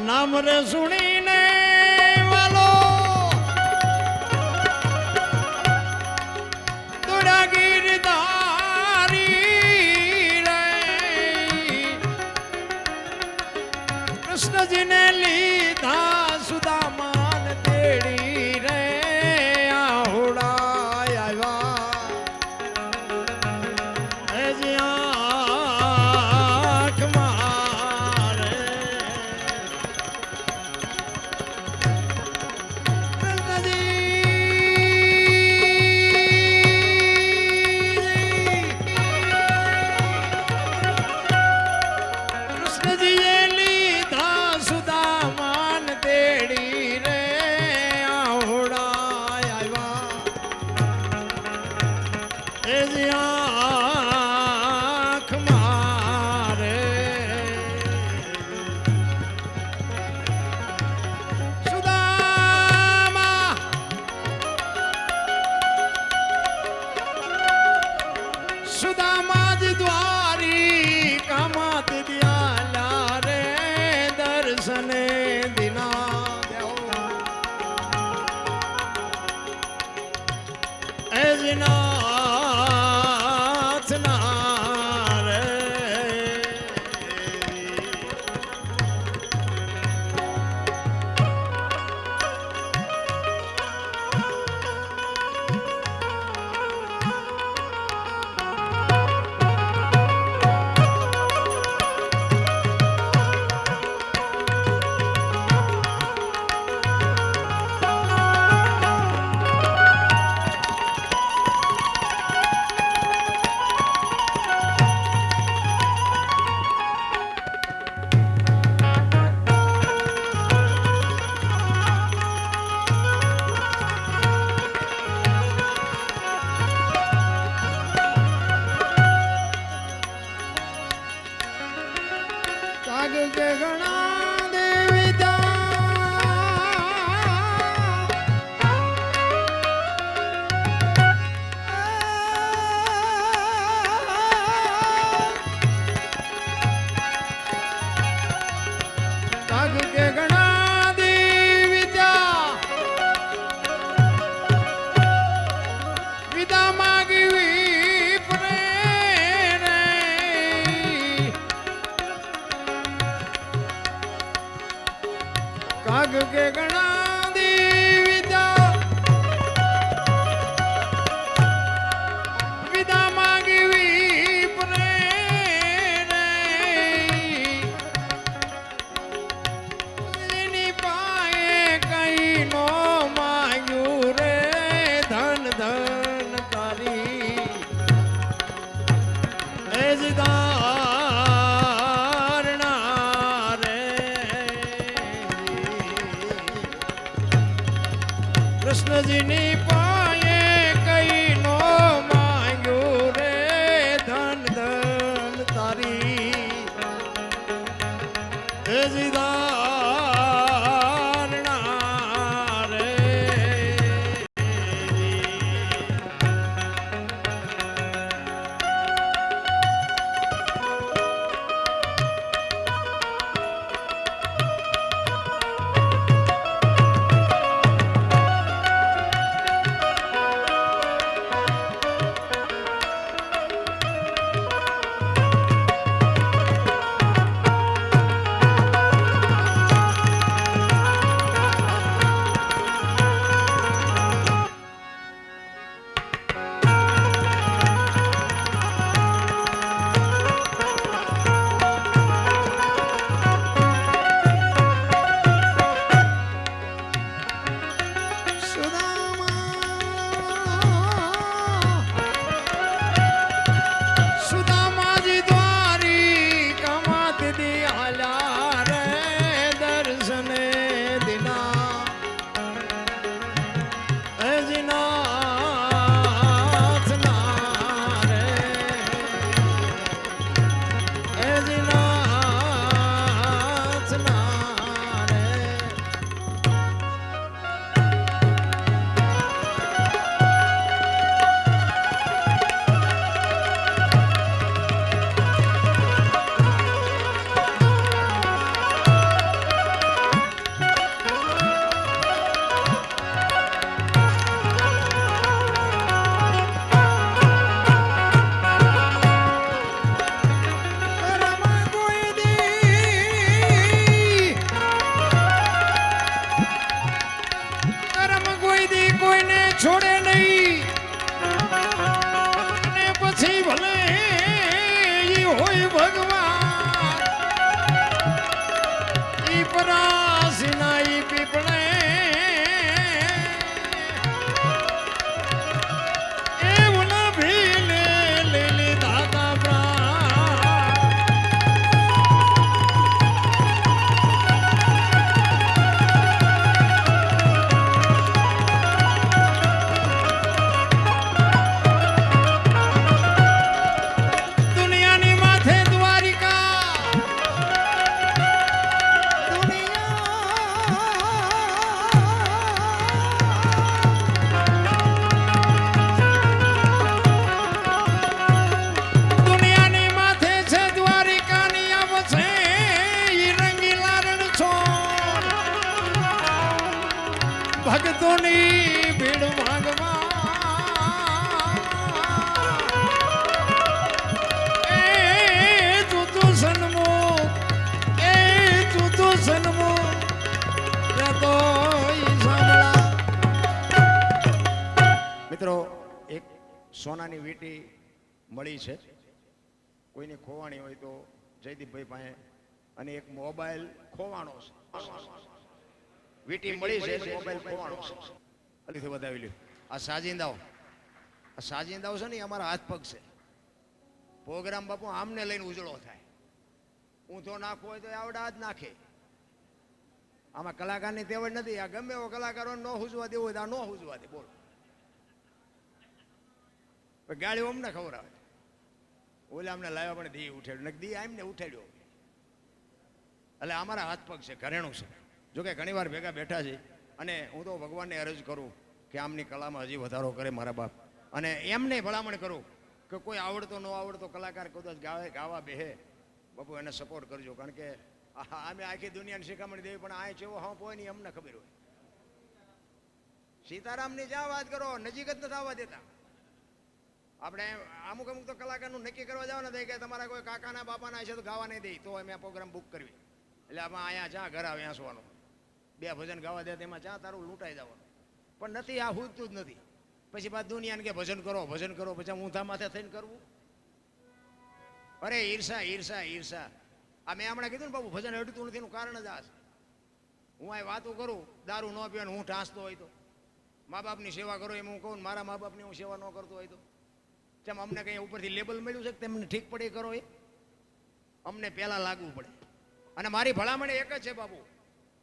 નામ રે સુણીને વાલો કૃષ્ણજીને લીધા સુદામાન તેડી રે આહોડા આવ્યા આંખ મારે. કૃષ્ણજીએ લીધા સુદામાન તેડી રે આહોડા આવ્યા એ આંખ મારે. સુદામા સુદામા જ દ્વારી કામાત દિયાલા રે દર્શને દિના એજનાથ ના રે. ધારણા રે કૃષ્ણજીની પાયે કઈ નો માંગ્યું રે ધન ધન તારી ધારણા રે છોડે નહીં અને પછી ભલે ઈ હોય ભગવાન ઈ પરાસીના ઈ પીપળે એવું ના ભીલે લીલી દાદા પ્રાણ ભક્તોની ભીડ માંગવા એ તું સન્મુખ એ તું સન્મુખ તો સાંભળા. મિત્રો એક સોનાની વીંટી મળી છે, કોઈને ખોવાણી હોય તો જયદીપભાઈ પાસે, અને એક મોબાઈલ ખોવાણો છે. વીટી મળી છે, મોબાઈલ ખોવાણો છે. અલીથી વધાવી લ્યો. આ સાજિંદાઓ છે ને અમારા હાથ પગ છે. પ્રોગ્રામ બાપુ આમને લઈને ઉજળો થાય. ઊંધો નાખવો હોય તો આવડા જ નાખે. આમાં કલાકારની તેવડ નથી. આ ગમે એવો કલાકારો ન હુજવા દેવો હોય તો આ ન હુજવા દે. બોલ ગાડીઓ અમને ખબર આવે. ઓલા અમને લાવ્યા પણ દી ઉઠાડ્યો, દી આમને ઉઠાડ્યો. એટલે અમારા હાથ પગ છે, ઘરેણું છે. જોકે ઘણી વાર ભેગા બેઠા છે, અને હું તો ભગવાનને અરજ કરું કે આમની કલામાં હજી વધારો કરે મારા બાપ, અને એમને ભલામણ કરું કે કોઈ આવડતો ન આવડતો કલાકાર કદાચ ગાવા બેહે બાપુ એને સપોર્ટ કરજો. કારણ કે અમે આખી દુનિયાને શીખામણ દેવી, પણ આ ચેવો હા હોય નહીં અમને ખબર હોય. સીતારામની જ્યાં વાત કરો નજીક જ નથી આવવા દેતા. આપણે અમુક તો કલાકારનું નક્કી કરવા જવાના થાય કે તમારા કોઈ કાકાના બાપાના છે તો ગાવા નહીં દે, તો અમે આ પ્રોગ્રામ બુક કરવી. એટલે આમાં અહીંયા જ્યાં ઘર આવે આંસવાનું, બે ભજન ગાવા દે તેમાં જ્યાં તારું લૂંટાઈ જવાનું. પણ નથી, આ હુજતું જ નથી. પછી પાછ દુનિયાને કે ભજન કરો, પછી ઊંધા માથે થઈને કરવું. અરે ઈર્ષા ઈર્ષા ઈર્ષા. આ મેં હમણાં કીધું ને બાબુ ભજન હટતું નથી એનું કારણ જ આ છે. હું આ વાતો કરું દારૂ ન પીવાનું, હું ઢાંસતો હોય તો મા બાપની સેવા કરો એમ હું કહું, મારા મા બાપની હું સેવા ન કરતો હોય તો જેમ અમને કંઈ ઉપરથી લેબલ મળ્યું છે કે તમને ઠીક પડે કરો એ અમને પહેલાં લાગવું પડે. અને મારી ભલામણ એક જ છે બાપુ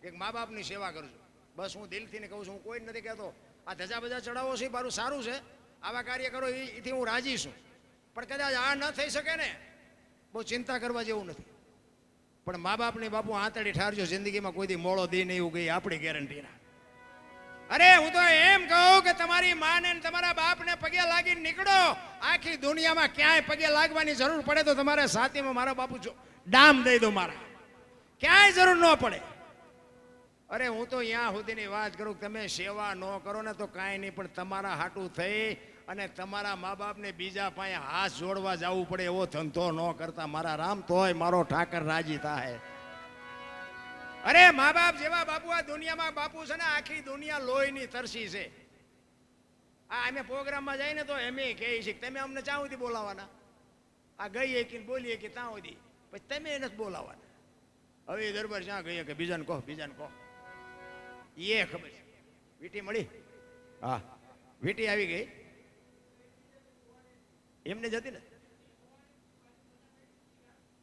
કે મા બાપની સેવા કરજો. બસ હું દિલથી ને કહું છું, હું કોઈ જ નથી કહેતો આ ધજા બજા ચડાવો છે મારું સારું છે, આવા કાર્ય કરો એથી હું રાજી છું. પણ કદાચ આ ન થઈ શકે ને બહુ ચિંતા કરવા જેવું નથી. પણ મા બાપની બાપુ આંતળી ઠારજો, જિંદગીમાં કોઈ દી મોડો દી નહીં એવું ગઈ આપણી ગેરંટી ના. અરે હું તો એમ કહું કે તમારી માને ને તમારા બાપને પગે લાગીને નીકળો. આખી દુનિયામાં ક્યાંય પગે લાગવાની જરૂર પડે તો તમારે સાથીમાં મારા બાપુ ડામ દઈ દો, મારા ક્યાંય જરૂર ન પડે. અરે હું તો અહીંયા સુધીની વાત કરું કે તમે સેવા ન કરો ને તો કાંઈ નહીં, પણ તમારા હાટું થઈ અને તમારા મા બાપને બીજા પાસે હાથ જોડવા જવું પડે એવો ધંધો ન કરતા મારા રામ, તોય મારો ઠાકર રાજી થાય. અરે મા બાપ જેવા બાપુ આ દુનિયામાં બાપુ છે ને આખી દુનિયા લોહીની તરસી છે. આ અમે પ્રોગ્રામમાં જઈને તો એમ કહે છે તમે અમને ચા સુધી બોલાવાના, આ ગઈ કે બોલીએ કે ત્યાં સુધી, પછી તમે એને જ બોલાવાના. હવે દરબાર ક્યાં ગઈએ કે બીજાને કહો, બીજાને કહો, એ ખબર છે. વીટી મળી? હા વીટી આવી ગઈ એમને જતી ને?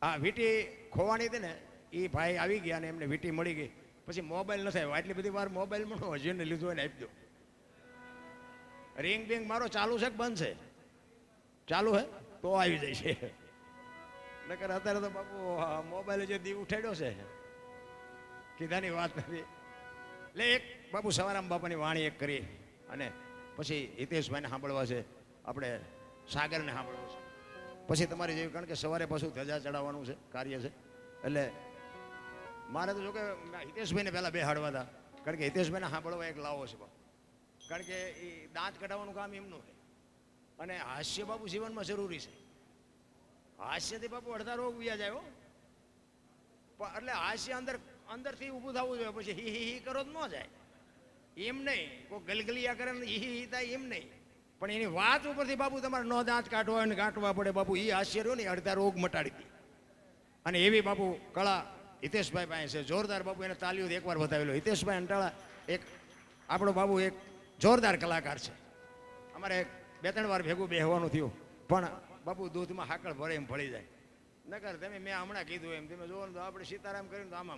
હા વીટી ખોવાની હતી ને એ ભાઈ આવી ગયા ને એમને વીટી મળી ગઈ. પછી મોબાઈલ ન થાય એટલી બધી વાર મોબાઈલ મળો જેને લીધો હોય ને આપી દો. રિંગ બિંગ મારો ચાલુ છે કે બંધ છે? ચાલુ હે તો આવી જાય છે, નકર અત્યારે તો બાપુ મોબાઈલ જે દી ઉઠાડ્યો છે કીધાની વાત નથી. એટલે એક બાપુ સવારામ બાપાની વાણી એક કરી અને પછી હિતેશભાઈને સાંભળવા છે, આપણે સાગરને સાંભળવા છે, પછી તમારી જેવી, કારણ કે સવારે પાછું ધજા ચડાવવાનું છે કાર્ય છે. એટલે મારે તો જો કે હિતેશભાઈને પહેલાં બેહાડવા હતા, કારણ કે હિતેશભાઈને સાંભળવા એક લાવો છે બાપુ, કારણ કે એ દાંત કઢાવવાનું કામ એમનું છે. અને હાસ્ય બાપુ જીવનમાં જરૂરી છે. હાસ્યથી બાપુ અડધા રોગ વ્યા જાય હો. એટલે હાસ્ય અંદરથી ઊભું થવું જોઈએ, પછી હી હી કરો જ ન જાય. એમ નહીં કોઈ ગલગલિયા કરે ને હી થાય એમ નહીં, પણ એની વાત ઉપરથી બાપુ તમારે નો દાંત કાઢવા હોય ને કાઢવા પડે બાપુ. એ હાસ્ય રહ્યો ને અડધા રોગ મટાડી દે. અને એવી બાપુ કળા હિતેશભાઈ પાસે છે જોરદાર. બાપુ એને તાલીઓથી એકવાર બતાવેલો. હિતેશભાઈ અંટાળા એક આપણો બાબુ એક જોરદાર કલાકાર છે. અમારે 2-3 વાર ભેગું બેહવાનું થયું, પણ બાપુ દૂધમાં હાકળ ભરે એમ ભળી જાય. નકર તમે મેં હમણાં કીધું એમ તમે જોવો ને તો આપણે સીતારામ કરીને તો આમ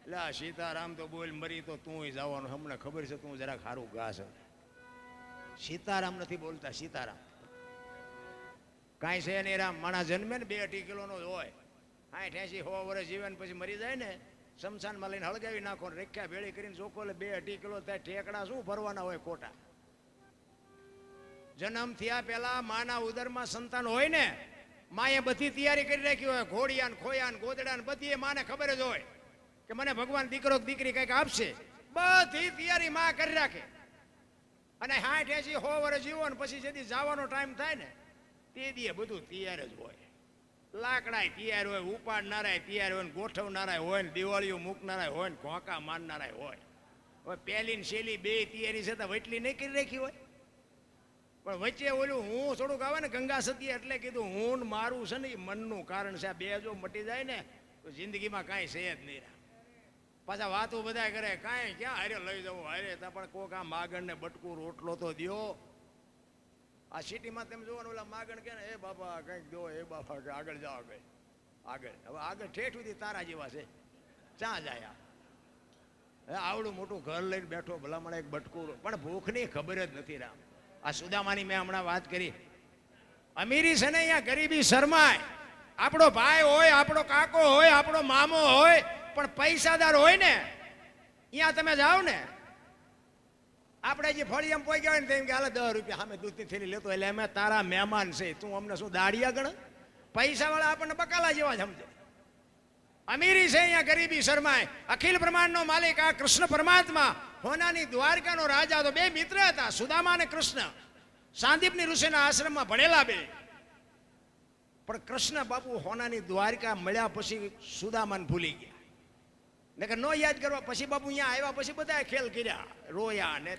એટલે આ સીતારામ તો બોલ મરી તો તું જવાનું. હમણાં ખબર છે તું જરાક સારું ગા છે. સીતારામ નથી બોલતા, સીતારામ કાંઈ છે નહીં. રામ માણસ જન્મે ને 2-2.5 કિલોનો જ હોય, 60-80-100 વર્ષ જીવે ને પછી મરી જાય ને શમશાનમાં લઈને હળગાવી નાખો, રેખ્યા ભેળી કરીને ચોખ્ખો એટલે 2-2.5 કિલો થાય. ઠેકડા શું ભરવાના હોય ખોટા. જન્મ થયા પહેલા માના ઉદરમાં સંતાન હોય ને, માએ બધી તૈયારી કરી રાખી હોય, ઘોડિયા ને ખોયા ને ગોદડા ને બધી માને ખબર જ હોય કે મને ભગવાન દીકરો દીકરી કંઈક આપશે. બધી તૈયારી માં કરી રાખે. અને 60-80-100 વર્ષ જીવો ને પછી જેથી જવાનો ટાઈમ થાય ને તે દીએ બધું તૈયાર જ હોય. લાકડાય તૈયાર હોય, ઉપાડનારાય તૈયાર હોય, ગોઠવનારાય હોય ને દિવાળીઓ મૂકનારાય હોય ને ઘોંકા મારનારાય હોય. હવે પહેલી ને છેલ્લી 2 તૈયારી છે તો વટલી નહીં કરી રાખી હોય. પણ વચ્ચે ઓલું હું થોડુંક આવે ને ગંગા સતી, એટલે કીધું હું મારું છે ને એ મનનું કારણ છે. આ 2 જો મટી જાય ને તો જિંદગીમાં કાંઈ છે જ નહીં. પાછા વાતો બધા કરે કાંઈ ક્યાં હારે લઈ જવું હારે તા, પણ કોક આ માગણ ને બટકું રોટલો તો દ્યો. આ સિટીમાં તમે જોવાનું ઓલા માગણ કે ને એ બાપા કંઈક દો, એ બાપા કે આગળ જાઓ કઈ આગળ. હવે આગળ ઠેઠ સુધી તારા જેવા છે, ક્યાં જાય? આવડું મોટું ઘર લઈને બેઠો ભલામણ એક બટકું, પણ ભૂખની ખબર જ નથી. રામ આ સુદામાની મેં હમણાં વાત કરી. અમીરી છે ને અહીંયા ગરીબી શરમાય. આપણો ભાઈ હોય, આપણો કાકો હોય, આપણો મામો હોય, પણ પૈસાદાર હોય ને અહીંયા તમે જાઓ ને, આપણે જે ફળિયામાં પોઈ ગયા હોય ને તેમ કે હાલે 10 રૂપિયા સામે દૂધની થેલી લેતો, એટલે અમે તારા મહેમાન છે, તું અમને શું દાડિયા ગણ? પૈસા વાળા આપણને બકાલા જેવા જ સમજે. અમીરી છે અહીંયા ગરીબી શરમાય. અખિલ બ્રહ્માંડનો માલિક આ કૃષ્ણ પરમાત્મા, હોનાની દ્વારકાનો રાજા, તો 2 મિત્ર હતા, સુદામા અને કૃષ્ણ. સાંદીપની ઋષિના આશ્રમમાં ભણેલા 2. પણ કૃષ્ણ બાપુ હોનાની દ્વારકા મળ્યા પછી સુદામાને ભૂલી ગયા. નકર નો યાદ કરવા પછી બાપુ અહીંયા આવ્યા પછી બધા ખેલ કર્યા, રોયા ને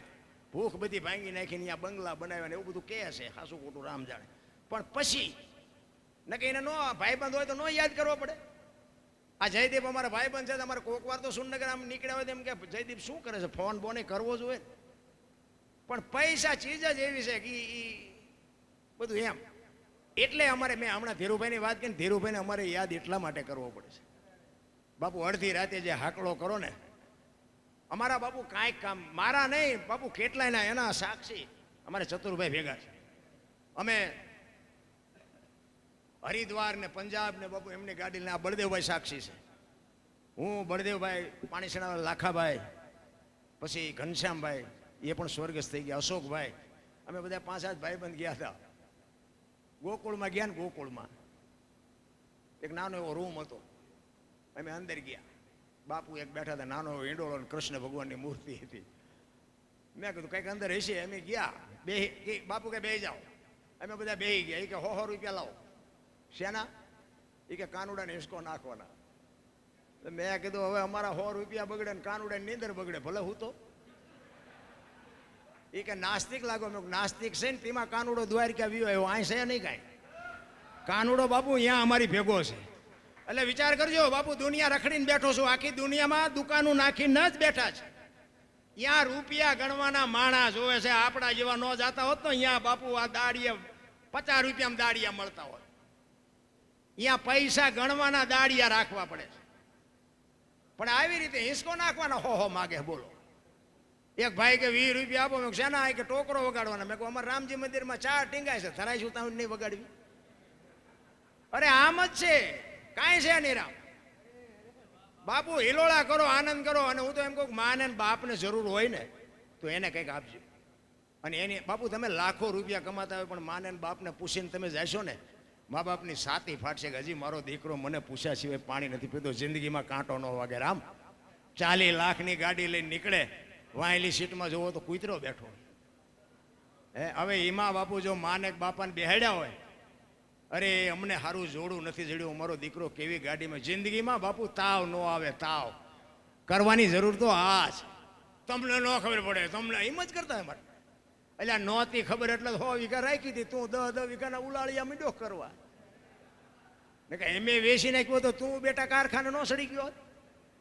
ભૂખ બધી ભાંગી નાખીને અહીંયા બંગલા બનાવ્યા ને એવું બધું કહે છે, હાસું ખોટું રામ જાણે. પણ પછી નકર એને નો ભાઈબંધ હોય તો નો યાદ કરવો પડે. આ જયદીપ અમારા ભાઈબંધ છે, અમારે કોક વાર તો સુનગર આમ નીકળ્યા હોય એમ કે જયદીપ શું કરે છે, ફોન બોને કરવો જોઈએ. પણ પૈસા ચીજ જ એવી છે કે બધું એમ. એટલે અમારે મેં હમણાં ધીરુભાઈની વાત કરી, ધીરુભાઈને અમારે યાદ એટલા માટે કરવો પડે છે. બાપુ અડધી રાતે જે હાકલો કરો ને, અમારા બાપુ કાંઈક કામ મારા નહીં બાપુ કેટલાયના એના સાક્ષી અમારે ચતુરભાઈ ભેગા છે. અમે હરિદ્વાર ને પંજાબ ને બાપુ એમની ગાડી, આ બળદેવભાઈ સાક્ષી છે, હું બળદેવભાઈ, પાણીસણા લાખાભાઈ, પછી ઘનશ્યામભાઈ એ પણ સ્વર્ગસ્થ થઈ ગયા, અશોકભાઈ, અમે બધા 5-7 ભાઈબંધ ગયા હતા. ગોકુળમાં ગયા ને, ગોકુળમાં એક નાનો એવો રૂમ હતો, અમે અંદર ગયા, બાપુ એક બેઠા હતા, નાનો ઈંડોળો કૃષ્ણ ભગવાનની મૂર્તિ હતી. મેં કીધું કંઈક અંદર હશે, અમે ગયા, બે બાપુ કે બેસી જાઓ, અમે બધા બેસી ગયા. એ કે 100 રૂપિયા લાવો. શેના? એ કે કાનુડાને હિસકો નાખવાના. મેં કીધું હવે અમારા 100 રૂપિયા બગડે ને કાનુડા નીંદર બગડે, ભલે હું તો. એ કે નાસ્તિક લાગો. મેં નાસ્તિક છે ને તેમાં કાનુડો દ્વારકા વ્યુ આવ્યો, અહીં છે નહીં કાંઈ. કાનુડો બાપુ અહીંયા અમારી ભેગો છે. એટલે વિચાર કરજો બાપુ, દુનિયા રખડીને બેઠો છું, આખી દુનિયામાં દુકાનો નાખીને જ બેઠા છે. ત્યાં રૂપિયા ગણવાના માણસ જોવે છે, આપણા જેવા ન જાતા હોત તો અહીંયા બાપુ આ દાડિયા 50 રૂપિયામાં દાડિયા મળતા હોય. અહીંયા પૈસા ગણવાના દાડિયા રાખવા પડે છે. પણ આવી રીતે હિસકો નાખવાના હો માગે. બોલો, એક ભાઈ કે 20 રૂપિયા આપો. મેં શેના? કે ટોકરો વગાડવાના. મેં કહું અમારા રામજી મંદિરમાં 4 ટીંગાય છે, ધરાય છું ત્યાં નહીં વગાડવી? અરે આમ જ છે, કાંઈ છે નહીં રામ. બાપુ હિલોળા કરો, આનંદ કરો. અને હું તો એમ કહું માને બાપને જરૂર હોય ને તો એને કંઈક આપજો. અને એની બાપુ તમે લાખો રૂપિયા કમાતા હોય પણ માને બાપને પૂછીને તમે જશો ને, મા બાપની છાતી ફાટશે કે હજી મારો દીકરો મને પૂછ્યા સિવાય પાણી નથી પીતો, જિંદગીમાં કાંટો ન વાગે. રામ 40 લાખની ગાડી લઈને નીકળે, વાયેલી સીટમાં જોવો તો કૂતરો બેઠો. હવે એમાં બાપુ જો માને બાપાને બેહાડ્યા હોય, અરે અમને સારું જોડું નથી જડ્યું, મારો દીકરો કેવી ગાડીમાં. જિંદગીમાં બાપુ તાવ ન આવે, તાવ કરવાની જરૂર તો આ જ. તમને ન ખબર પડે, તમને એમ જ કરતા અમારે. એટલે નહોતી ખબર એટલે 100 વીઘા રાખી હતી, તું 10 વીઘાના ઉલાળિયા મીડો કરવા. ને કે એમે વેચી નાખ્યો તો તું બેટા કારખાને નો સડી ગયો.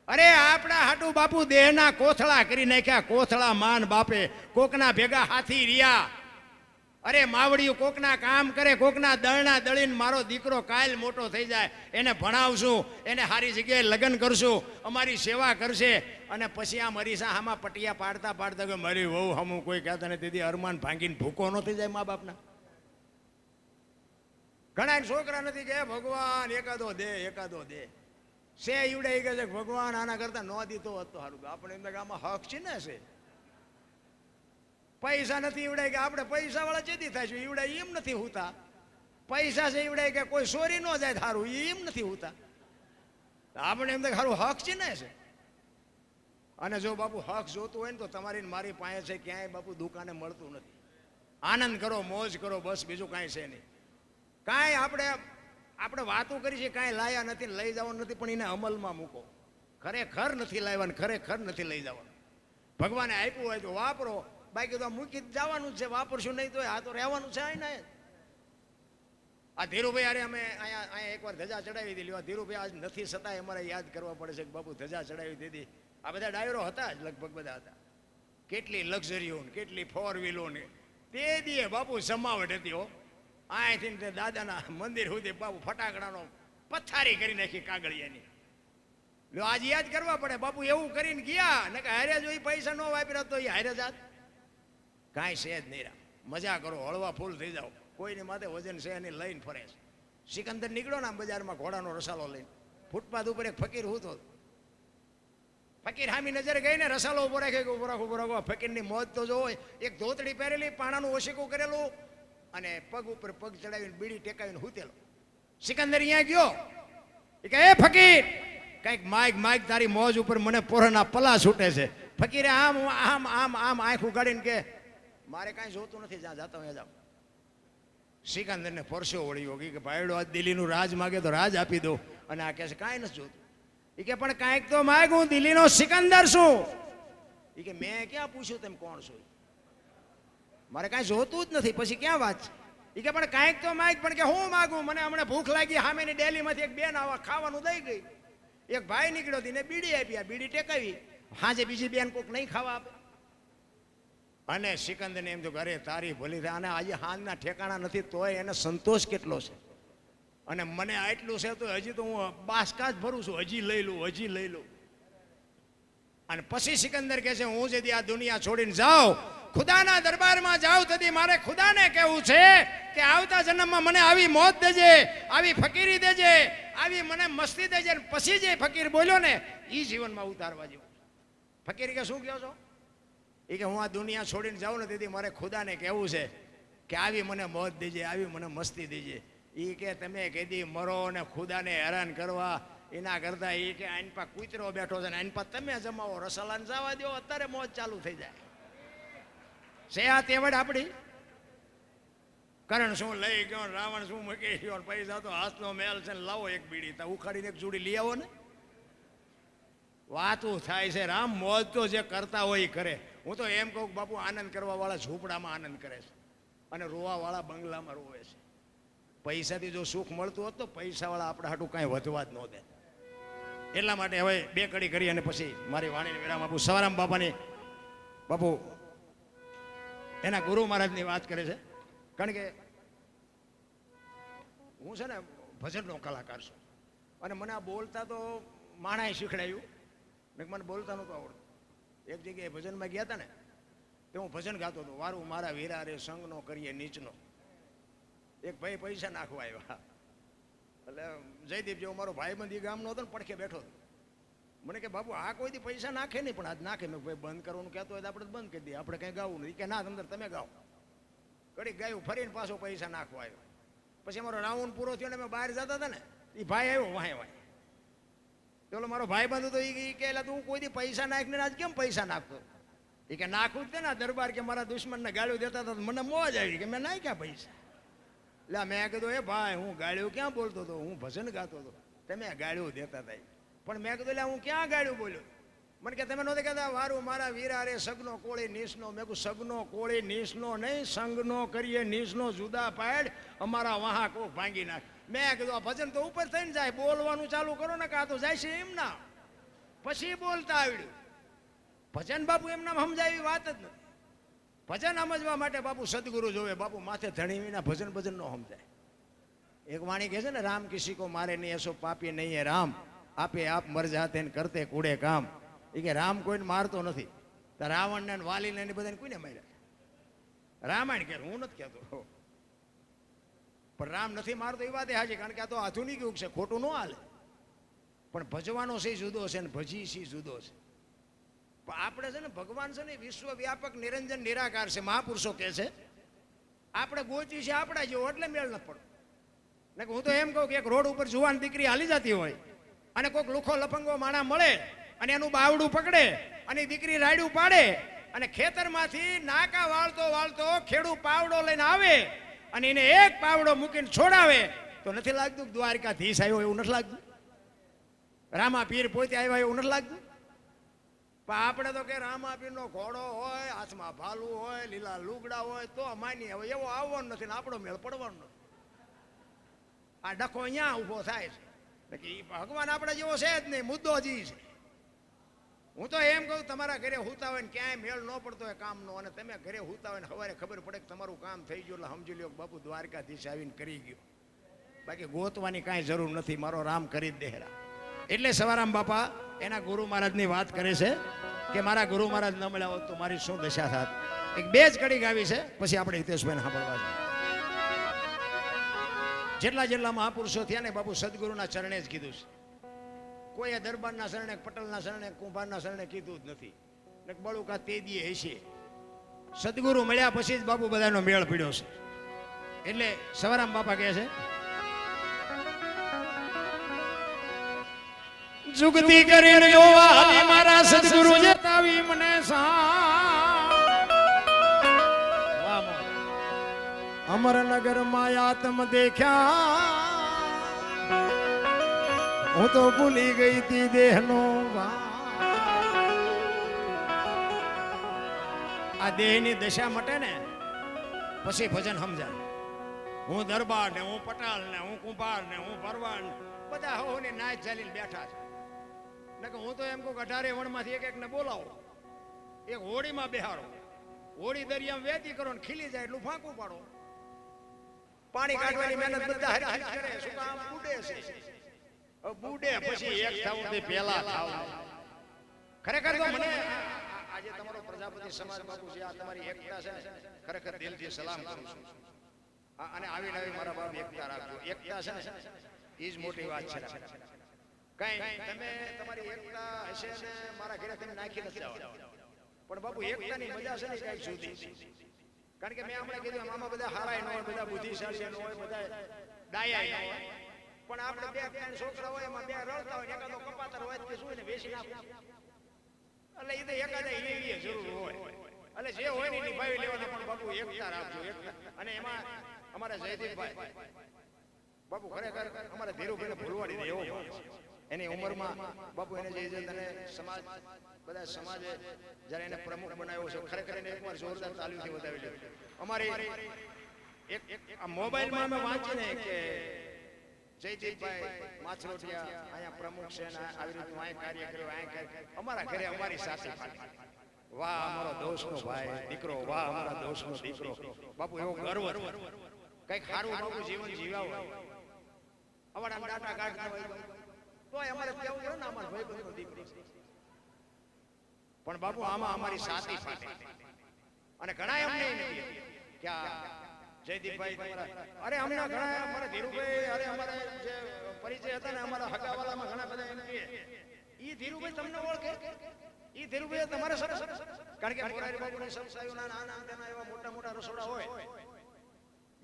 અરે આપણા હાટુ બાપુ દેહના કોથળા કરી નાખ્યા, કોથળા માન બાપે. કોકના ભેગા હાથી રહ્યા. અરે માવડિયું કોકના કામ કરે, કોકના દળના દળીને મારો દીકરો કાલ મોટો થઈ જાય, એને ભણાવશું, એને સારી જગ્યાએ લગ્ન કરશું, અમારી સેવા કરશે. અને પછી આ મરીસા આમાં પટિયા પાડતા પાડતા કે મારી વહુ હમું કોઈ કહેતા નથી, દીદી અરમાન ભાંગીને ભૂકો ન થઈ જાય મા બાપના. ઘણા છોકરા નથી કે ભગવાન એકાદો દે, એકાદો દે. સે ઈવડે કહે છે ભગવાન આના કરતા ન દીધો હોત તો સારું. આપણે એમ કે આમાં હક છે ને, છે પૈસા નથી ઈવડે કે આપણે પૈસા વાળા ચેતી થાય છે, ઈવડે એમ નથી હોતા. પૈસા છે ઈવડે કે કોઈ ચોરી ન જાય સારું, એમ નથી હોતા. આપણે એમ સારું હક છે ને છે. અને જો બાપુ હક જોતું હોય ને તો તમારી મારી પાસે છે, ક્યાંય બાપુ દુકાને મળતું નથી. આનંદ કરો, મોજ કરો, બસ બીજું કાંઈ છે નહીં. કાંઈ આપણે વાતો કરી છે, કાંઈ લાયા નથી, લઈ જવાનું નથી, પણ એને અમલમાં મૂકો. ખરેખર નથી લાવવાનું, ખરેખર નથી લઈ જવાનું. ભગવાને આપ્યું હોય તો વાપરો, બાકી તો મૂકી જવાનું છે. વાપરશું નહીં તો આ તો રહેવાનું છે. ને આ ધીરુભાઈ અરે અમે અહીંયા એકવાર ધજા ચડાવી દીધી. આ ધીરુભાઈ આજ નથી છતાંય અમારે યાદ કરવા પડે છે કે બાપુ ધજા ચડાવી દીધી. આ બધા ડાયરો હતા જ, લગભગ બધા હતા. કેટલી લક્ઝરીઓ ને કેટલી 4 વ્હીલો ને તે દીએ બાપુ જમાવટ હતી. હો અહીંથી દાદાના મંદિર સુધી બાપુ ફટાકડાનો પથારી કરી નાખી કાગળિયાની. આજ યાદ કરવા પડે. બાપુ એવું કરીને ગયા ને કે હારે જો એ પૈસા ન વાપર્યા તો એ હારે જાત. કાંઈ છે જ નહીં. મજા કરો, હળવા ફૂલ થઈ જાઓ. કોઈની માથે વજન છે એની લઈને ફરે છે. સિકંદર નીકળ્યો ને બજારમાં ઘોડાનો રસાલો લઈને, ફૂટપાથ ઉપર એક ફકીર હતો. ફકીર હામી નજર ગઈ ને રસાલો ઉભો રાખે, ઉભો રાખો. ફકીરની મોજ તો જોવો. એક ધોતડી પહેરેલી, પાણાનું ઓશીકું કરેલું, અને પગ ઉપર પગ ચડાવીને બીડી ટેકાવીને હૂતેલો. સિકંદર અહીંયા ગયો, એ કે એ ફકીર કંઈક માઈક તારી મોજ ઉપર મને પોરના પલા છૂટે છે. ફકીરે આમ આમ આમ આમ આંખ ઉગાડીને કે મારે કાંઈ જોતું નથી, જ્યાં જાતા હું જાઉં. સિકંદરને પરસો વળ્યો કે ભાઈડો આ દિલ્હીનું રાજ માગે તો રાજ આપી દો. અને આ કહે છે કાંઈ નથી જોતું. એ કે પણ કાંઈક તો માગ, હું દિલ્હીનો સિકંદર છું. એ કે મેં ક્યાં પૂછ્યું તેમ કોણ છું, મારે કાંઈ જોતું જ નથી, પછી ક્યાં વાત છે. એ કે પણ કાંઈક તો માગ, પણ કે હું માગું, મને હમણાં ભૂખ લાગી, સામેની ડેલીમાંથી એક બેન આવા ખાવાનું દઈ ગઈ. એક ભાઈ નીકળ્યો તેને બીડી આપી, આ બીડી ટેકાવી. હાજે બીજી બેન કોક નહીં ખાવા આપે. અને સિકંદરને એમ તો અરે તારી ભલી થાય, અને આજે હાલના ઠેકાણા નથી તોય એને સંતોષ કેટલો છે. અને મને આટલું છે તો હજી તો હું બાસકા જ ભરું છું, હજી લઈ લઉં. અને પછી સિકંદર કહે છે હું જેથી આ દુનિયા છોડીને જાઉં, ખુદાના દરબારમાં જાઉં તેથી મારે ખુદાને કહેવું છે કે આવતા જન્મમાં મને આવી મોત દેજે, આવી ફકીરી દેજે, આવી મને મસ્તી દેજે. પછી જે ફકીર બોલ્યો ને એ જીવનમાં ઉતારવા જેવું. ફકીર કે શું કહો છો? એ કે હું આ દુનિયા છોડીને જાઉં ને તેથી મારે ખુદાને કહેવું છે કે આવી મને મોત દેજે, આવી મને મસ્તી દેજે. એ કે તમે કીધી મરો ને ખુદાને હેરાન કરવા એના કરતા એ કે આઈન પા કૂતરો બેઠો છે ને આઈન પા તમે જમાવો, રસલાને જવા દો, અત્યારે મોજ ચાલુ થઈ જાય છે. આ તેવડ આપણી કરણ શું લઈ ગયો, રાવણ શું મૂકી ગયો, પૈસા તો હાથનો મેલ છે ને લાવો એક બીડી, તા ઉખાડીને એક જોડી લઈ આવો ને. વાતું થાય છે રામ, મોજ તો જે કરતા હોય એ કરે. હું તો એમ કહું બાપુ આનંદ કરવા વાળા ઝૂંપડામાં આનંદ કરે છે અને રોવા વાળા બંગલામાં રોવે છે. પૈસાથી જો સુખ મળતું હોત તો પૈસા વાળા આપણા હાટું કાંઈ વધવા જ ન દે. એટલા માટે હવે બે કડી કરી અને પછી મારી વાણીને વિરામ આપું. સવારામ બાપાની બાપુ એના ગુરુ મહારાજની વાત કરે છે. કારણ કે હું છે ને ભજનનો કલાકાર છું અને મને આ બોલતા તો માણાએ શીખડાયું, મને બોલતા નહોતું આવડતું. એક જગ્યાએ ભજનમાં ગયા હતા ને તો હું ભજન ગાતો હતો, વારું મારા વીરા રે સંગનો કરીએ નીચનો. એક ભાઈ પૈસા નાખવા આવ્યા, એટલે જયદીપ જેવો મારો ભાઈબંધ એ ગામનો હતો ને પડખે બેઠો હતો. મને કે બાપુ આ કોઈ દી પૈસા નાખે નહીં, પણ આજ નાખે. મેં ભાઈ બંધ કરવાનું કહેતો હોય તો આપણે બંધ કરી દઈએ, આપણે કંઈ ગાવું નહીં. કે ના અંદર તમે ગાઓ. ઘડીક ગાયું, ફરીને પાછો પૈસા નાખવા આવ્યો. પછી અમારો રાઉન્ડ પૂરો થયો ને અમે બહાર જતા હતા ને એ ભાઈ આવ્યો વાંહે. પેલો મારો ભાઈ બંધ હતો એ કે તું કોઈ દી પૈસા નાખને આજ કેમ પૈસા નાખતો? એ કે નાખવું જ ને દરબાર કે મારા દુશ્મનને ગાળ્યું દેતા હતા, મને મોજ આવી કે મેં નાખ્યા પૈસા. એટલે મેં કીધું એ ભાઈ હું ગાળ્યું ક્યાં બોલતો હતો, હું ભજન ગાતો હતો, તમે ગાળ્યું દેતા હતા. પણ મેં કીધું હું ક્યાં ગાળ્યું બોલ્યો? મને કે તમે નહોતા કહેતા વારું મારા વીરા રે સગનો કોળી નીસનો. મેં કહું સગનો કોળી નીસનો નહીં, સંગનો કરીએ નીસનો જુદા પાડ, અમારા વહા કોક ભાંગી નાખ. મેં કીધું આ ભજન તો ઉપર થઈને જાય, બોલવાનું ચાલુ કરો ને કાં તો જાય છે એમ ના. પછી બોલતા આવડ્યું. ભજન બાપુ એમના સમજાય એવી વાત જ નથી. ભજન સમજવા માટે બાપુ સદગુરુ જોવે. બાપુ માથે ધણી વિના ભજન ભજન ન સમજાય. એક વાણી કહે છે ને રામ કિસી કો મારે નહીં એસો પાપી નહીં હે રામ, આપે આપ મર જાતે ને કરતે કૂડે કામ. એ કે રામ કોઈને મારતો નથી. તો રાવણને વાલીને એને બધાને કોઈને માર્યા? રામાયણ કે હું નથી કહેતો. પણ રામ નથી મારતો એ વાત હાજી, કારણ કે આ તો આધુનિક યુગ છે, ખોટું ન હાલે. પણ ભજવાનો સી જુદો છે ને ભજી સી જુદો છે. પણ આપણે છે ને ભગવાન છે ને વિશ્વવ્યાપક નિરંજન નિરાકાર છે. મહાપુરુષો કહે છે આપણે ગોચી છે આપણા જેવો, એટલે મેળ ન પડો. ને હું તો એમ કહું કે એક રોડ ઉપર જુવાન દીકરી હાલી જતી હોય અને કોઈક લુખો લફંગો માણા મળે અને એનું બાવડું પકડે અને દીકરી રાયડું પાડે અને ખેતરમાંથી નાકા વાળતો વાળતો ખેડૂ પાવડો લઈને આવે અને એને એક પાવડો મૂકીને છોડાવે તો નથી લાગતું દ્વારકાધીશ આવ્યો એવું નથી લાગતું? રામા પીર પોતે આવ્યા એવું નથી લાગતું? પણ આપણે તો કે રામા પીરનો ઘોડો હોય, હાથમાં ભાલું હોય, લીલા લુગડા હોય તો માની હવે એવો આવવાનો નથી ને આપણો મેળ પડવાનો નથી. આ ડખો અહીંયા ઊભો થાય છે. ભગવાન આપણે જેવો છે જ નહીં, મુદ્દો જ છે. હું તો એમ કહું તમારા ઘરે હુતા હોય ને ક્યાંય મેળ ન પડતો હોય કામનો, અને તમે ઘરે હુતા હોય ને સવારે ખબર પડે કે તમારું કામ થઈ ગયું એટલે સમજી લો બાપુ દ્વારકાધીશ આવીને કરી ગયો. બાકી ગોતવાની કાંઈ જરૂર નથી, મારો રામ કરી જ દેહરા. એટલે સવારામ બાપા એના ગુરુ મહારાજની વાત કરે છે કે મારા ગુરુ મહારાજ ન મળ્યા હોત તો મારી શું દશા થાત. એક બે જ કડી ગાવી છે, પછી આપણે હિતેશભાઈને સાંભળવા છે. જેટલા જેટલા મહાપુરુષો થયા ને બાપુ સદગુરુના ચરણે જ કીધું છે. કોઈએ દરબારના શરણે, પટેલના શરણે, કુંભારના શરણે કીધું જ નથી. ને બળુકા તે દીએ હશે. સદગુરુ મળ્યા પછી જ બાપુ બધાનો મેળ પીડ્યો છે. એટલે સવારામ બાપા કહે છે જુગતી કરીને જોવા મારા સદગુરુ જતાવી મને અમરનગર માં આત્મ દેખ્યા, હું તો ભૂલી ગઈ તી દેહનો. આ દેહની દશા મટે ને પછી ભજન સમજાય. હું દરબાર ને હું પટાલ ને હું કુંભાર ને હું ભરવાડ ને બધા હોને નાચ ચાલીને બેઠા છે. ને હું તો એમ કહું 18 વણમાંથી એક એકને બોલાવો, એક હોળીમાં બેહાડો, હોળી દરિયામાં વેતી કરો ને ખીલી જાય એટલું ફાંકું પાડો. પાણી કાઢવાની મહેનત બધા હરી કરે, શું કામ બુડે છે. બુડે પછી એક થાવું તે પહેલા થાવ. ખરેખર તો મને આજે તમારો પ્રજાપતિ સમાજ બાપુ છે, આ તમારી એકતા છે ને, ખરેખર દિલથી સલામ કરું છું. અને આવી નવી મારા બાપ એકતા રાખજો. એકતા છે ને એ જ મોટી વાત છે. કઈ તમે તમારી એકતા હશે ને મારા ઘરે તમે નાખી નથી જાવ, પણ બાપુ એકતાની મજા છે ને કઈક જુદી. કારણ કે મેં હમણાં કીધું આમાં બધા હારાય ન હોય, બધા બુદ્ધિશાળી ન હોય, બધા ડાયા ન હોય, પણ આપણે બે ત્રણ છોકરા હોય એમાં બે રડતા હોય, એકાદો કપાતર હોય કે શું ને બેસી નાખો. એટલે એ તો એકાદા એવી જરૂર હોય, એટલે જે હોય ને નિભાવી લેવાના. પણ બાપુ એકતા રાખજો, એકતા. અને એમાં અમારા જયદીપભાઈ બાપુ ખરેખર અમારા ધીરુભાઈને ભૂલવાડી દે એવો એની ઉંમરમાં બાપુ એને જે ઇજ્જત અને સમાજ બધા સમાજે જ્યારે એને પ્રમુખ બનાવ્યો છે, ખરેખર એને એકવાર જોરદાર તાલીમથી વધાવી લે. અમારી એક આ મોબાઈલમાં અમે વાંચીને કે જયદીપભાઈ માછરોટિયા અહીંયા પ્રમુખ છે ને આવી રીતનું અહીંયા કાર્ય કર્યું, અહીંયા અમારા ઘરે અમારી સાથે ફાટી. વાહ અમારો દોસ્તનો ભાઈ દીકરો, વાહ અમારા દોસ્તનો દીકરો. બાપુ એવો ગર્વ કઈક સારું બાપુ જીવન જીવાવ. અમારા ડાટા કાઢતા હોય તોય અમારે કેવું પડે ને અમારા ભાઈબંધનો દીકરો. પણ બાપુ આમાં અમારી સાથે ફાટે. અને ઘણા એમ નહીં કે જયદીપભાઈ તમારા, અરે અમના ઘણા અમારા ધીરુભાઈ, અરે અમારા જે પરિચય હતા ને અમારા હગાવાલામાં ઘણા બધા એમ કહે ઈ ધીરુભાઈ તમને ઓળખે, ઈ ધીરુભાઈ તમારે સરસ. કારણ કે મોરારી બાપુની સંસ્થાઓના નાના તેના એવા મોટા મોટા રસોડા હોય.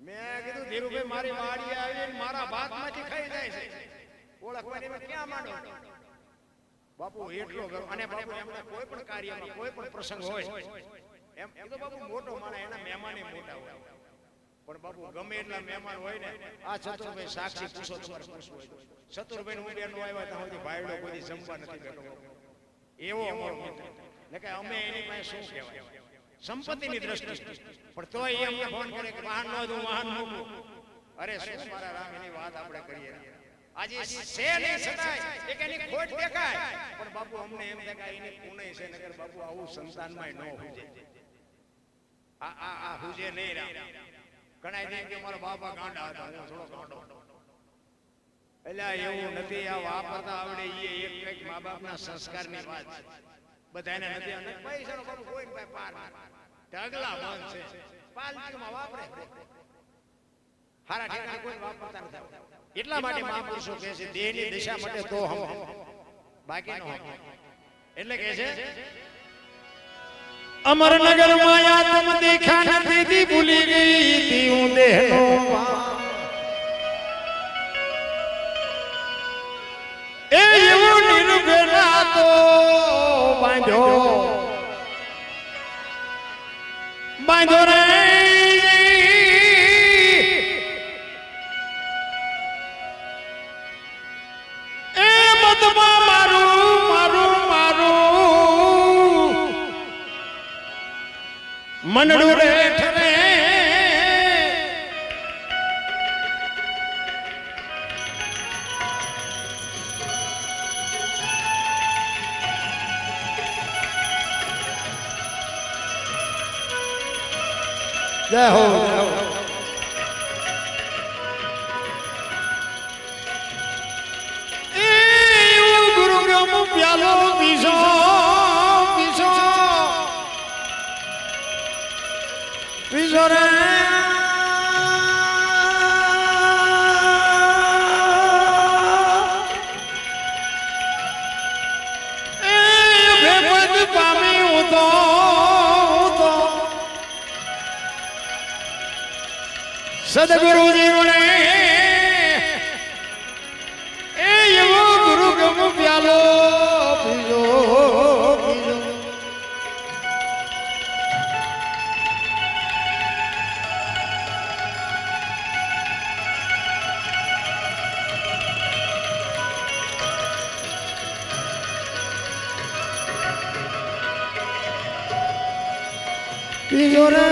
મેં કીધું ધીરુભાઈ મારી વાડીએ આવીને મારા ભાતમાંથી ખાઈ જાય છે, ઓળખવાની મેં ક્યાં માંડો. બાપુ એટલો ગર્વ. અને બાપુ એમને કોઈ પણ કાર્યમાં કોઈ પણ પ્રસંગ હોય એમ એ તો બાપુ મોટો માણસ, એના મહેમાન મોટા હોય. પણ બાપુ ગમે એટલા મહેમાન હોય ને, આ ચતુરભાઈ સાક્ષી પૂછો તમારે પૂછવું હોય, ચતુરભાઈ હું બેનો આવ્યા ત્યાં સુધી ભાઈડો કોઈ જમવા નથી બેઠો. એવો અમારો મિત્ર ને કે અમે એની પાસે શું કહેવાય સંપત્તિની દ્રષ્ટિ. પણ તોય એ અમને ફોન કરે કે વાહન નો દઉં, વાહન મૂકું. અરે શું મારા રામ એની વાત આપણે કરીએ. આજે છે ને છતાંય એક એની ખોટ દેખાય, પણ બાપુ અમને એમ દેખાય એની પુણ્ય છે. નગર બાપુ આવું સંતાનમાં ન હુજે, આ હુજે નહીં. રામ ઘણા દે કે મારા બાપા ગાંડા હતા, હું થોડો ગાંડો. એટલે એવું નથી. આ વાપરતા આવડે એ એક એક મા બાપના સંસ્કારની વાત છે. બધાને નથી. અને પૈસાનો બાપુ કોઈ પાસે પાર ઢગલા બંધ છે, પાલતીમાં વાપરે. હારા ઠેકાણે કોઈ વાપરતા નથી. એટલા માટે મહાપુરુષો કહે છે દેહની દિશા માટે તો હમ, બાકી નો. એટલે કહે છે અમરનગર માયા તમ દેખ્યા નથી દી ભૂલી ગઈ તી હું દેહનો એ એવો નિર્ભેરા તો બાંધો રે એ મતમાં મારું મારું મારું મનડું રે ઠરે જય હો ગુરુ બ્રહ્મ પ્યાલો પીસો પીસો પીસો રે ભેપદ પામી હું તો સદગુરુ જીવને એ એવો ગુરુ ગમ પ્યાલો પીજો પીજો પીજો રે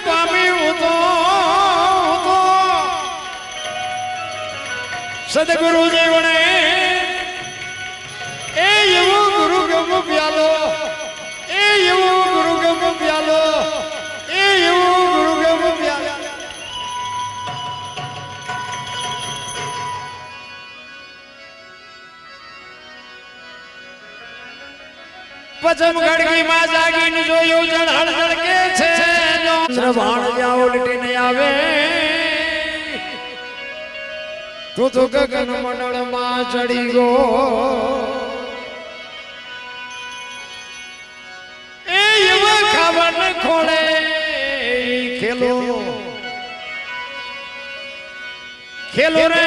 પામી હું તો સદગુરુ જીવને કચમ ગડગી માં જાગીને જોયું જળ હળકે છે જો શ્રવણ જાવ ઉલટીને આવે તું તો ગગન મંડળ માં ચડી ગયો એ યુવા ખાવન ખોળે ખેલો ખેલો રે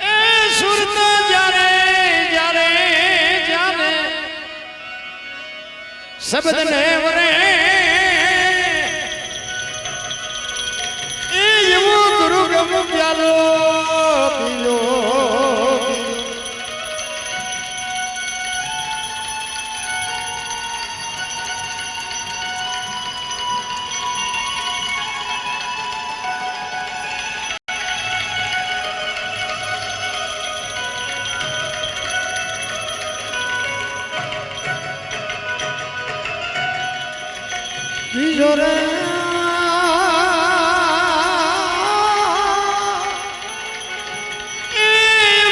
એ સુરત જારે જારે જારે શબ્દ ને વરે એ એવો ગુરુ ગમ પ્યાલો પીલો રે એ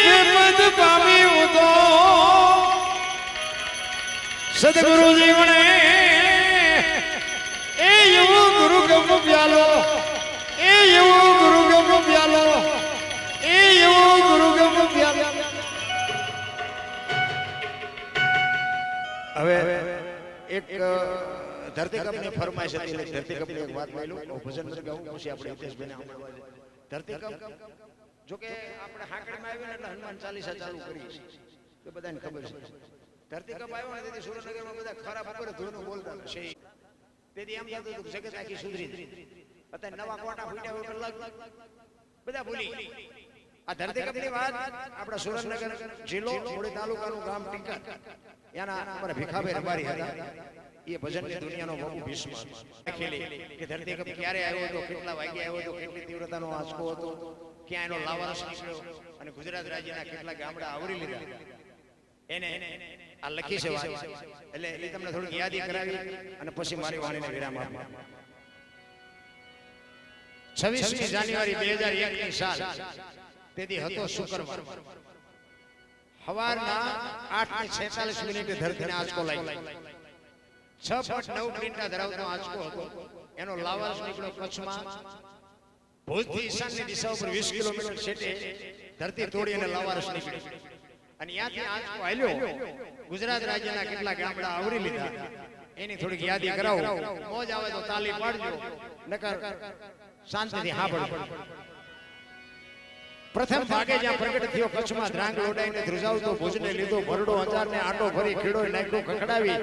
વિપદ પામી ઉતો સદગુરુ જીવને એ એવો ગુરુ ગમ પ્યાલો એ એવો ગુરુ ગમ પ્યાલો એ એવો ગુરુ ગમ પ્યાલો હવે એક ધરતી કપની ફરમાઈશ હતી એટલે ધરતી કપની એક વાત બોલું હું ભજન નથી ગાઉં પછી આપણે હિતેશભાઈને સાંભળવા દે ધરતી કપ જો કે આપણે હાકડીમાં આવીને એટલે હનુમાન ચાલીસા ચાલુ કરી તો બધાને ખબર છે ધરતી કપ આવ્યો ને તેથી સુરેન્દ્રનગરમાં બધા ખરાબ ઉપર ધૂનું બોલતા છે તેથી એમ થતું હતું જગત આખી સુધરી અત્યારે નવા કોટા ફૂટ્યા હોય લગ બધા ભૂલી આ ધરતી કપની વાત આપણા સુરેન્દ્રનગર જિલ્લો મૂળી તાલુકાનું ગામ ટીકા એના અમારા ભીખાભાઈ રબારી હતા ये भजन की दुनिया नो बाबू भीष्म खेली कि धरती कप क्यारे आयो तो કેટલા વાગે આવ્યો તો કેટલી તીવ્રતાનો આંચકો હતો ક્યાં એનો લાવારસ નીકળ્યો અને ગુજરાત રાજ્યના કેટલા ગામડા આવરી લીધા એને આ લખી છે વાત એટલે એ તમને થોડું યાદી કરાવી અને પછી મારી વાણીને વિરામ આપ્યો 26મી જાન્યુઆરી 2001 ની સાલ તેથી હતો શુક્રવાર સવારના 8:46 મિનિટે ધરતીને આંચકો લાગ્યો 6.9 મિનિટના ધરાવતો આંચકો હતો એનો લાવારસ નીકળ્યો કચ્છમાં ભુજથી ઈશાનની દિશા ઉપર 20 કિલોમીટર છેટે ધરતી તોડી અને લાવારસ નીકળી અને ત્યાંથી આંચકો હાલ્યો ગુજરાત રાજ્યના કેટલા ગામડા આવરી લીધા એની થોડીક યાદી કરાવો મોજ આવે તો તાલી પાડજો નકર શાંતિથી સાંભળજો પ્રથમ ભાગે જ્યાં પ્રગટ થયો કચ્છમાં ધ્રાંગ લોડાઈને ધ્રુજાવતો ભુજને લીધો ભરડો અંજારને આટો ભરી ખીડો નાખ્યો ખખડાવી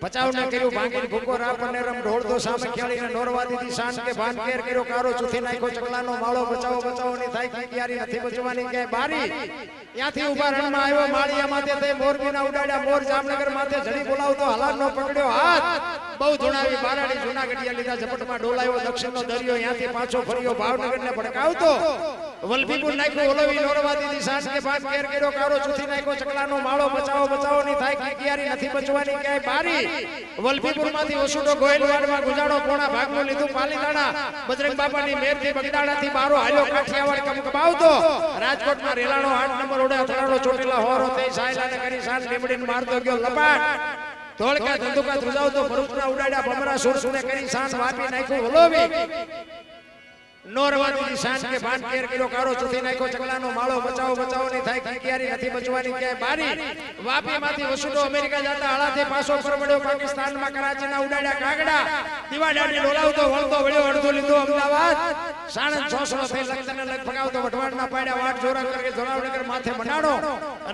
પચાવને કર્યું ભાંગીને ભૂકો રાપને રમ ઢોળતો સામે ખેડીને નોરવા દીધી શાન કે ભાન કેર કર્યો કારો ચૂથી નાખ્યો ચકલાનો માળો બચાવો બચાવો ની થાય કિયારી નથી બચવાની કે બારી ત્યાંથી ઉભા રણમાં આવ્યો માળિયા માથે તે મોરબીના ઉડાડ્યા મોર જામનગર માથે જડી બોલાવતો હલારનો પકડ્યો હાથ બહુ ધુણાવી બારાડી જૂનાગઢિયા લીધા ઝપટમાં ડોલાયો દક્ષિણનો દરિયો ત્યાંથી પાછો ફર્યો ભાવનગરને ભડકાવતો વલભીપુર નાખ્યો ઓલવી નોરવા દીધી શાન કે ભાન કેર કર્યો કારો ચૂથી નાખ્યો ચકલાનો માળો બચાવો બચાવો ની થાય કિયારી નથી બચવાની કે બારી વલભીપુર માંથી ઓસુડો ગોયલવાડમાં ગુજાડો પોણા ભાગનું લીધું પાલીતાણા બજરંગ બાપાની મેરથી બગદાણાથી બારો હાલ્યો કાઠિયાવાડ કમકબાવતો રાજકોટમાં રેલાણો 8 નંબર ઓડે અથડાણો ચોટીલા હોરો થઈ સાયલાને કરી શાન લીમડીને મારતો ગયો લપાટ ધોળકા ધંધુકા ધ્રુજાવતો ભરૂચના ઉડાડ્યા ભમરા સુરસુને કરી શાન વાપી નાખ્યું વલોવી નોરવાદી શાન કે ભાન કેર કિલો કારો ચૂથી નાખ્યો ચકલાનો માળો બચાવો બચાવો ની થાય કિયારી નથી બચવાની કે બારી વાપીમાંથી વસુડો અમેરિકા જતા હળાથી પાછો પરવડ્યો પાકિસ્તાનમાં કરાચીના ઉડાડ્યા કાગડા દીવાડાની ડોલાવતો વળતો વળ્યો અડધો લીધો અમદાવાદ સાણંદ છોસરો થઈ લગતને લગ ફગાવતો વઢવાડના પાડ્યા વાટ જોરા કરકે જોરાવનગર માથે મંડાણો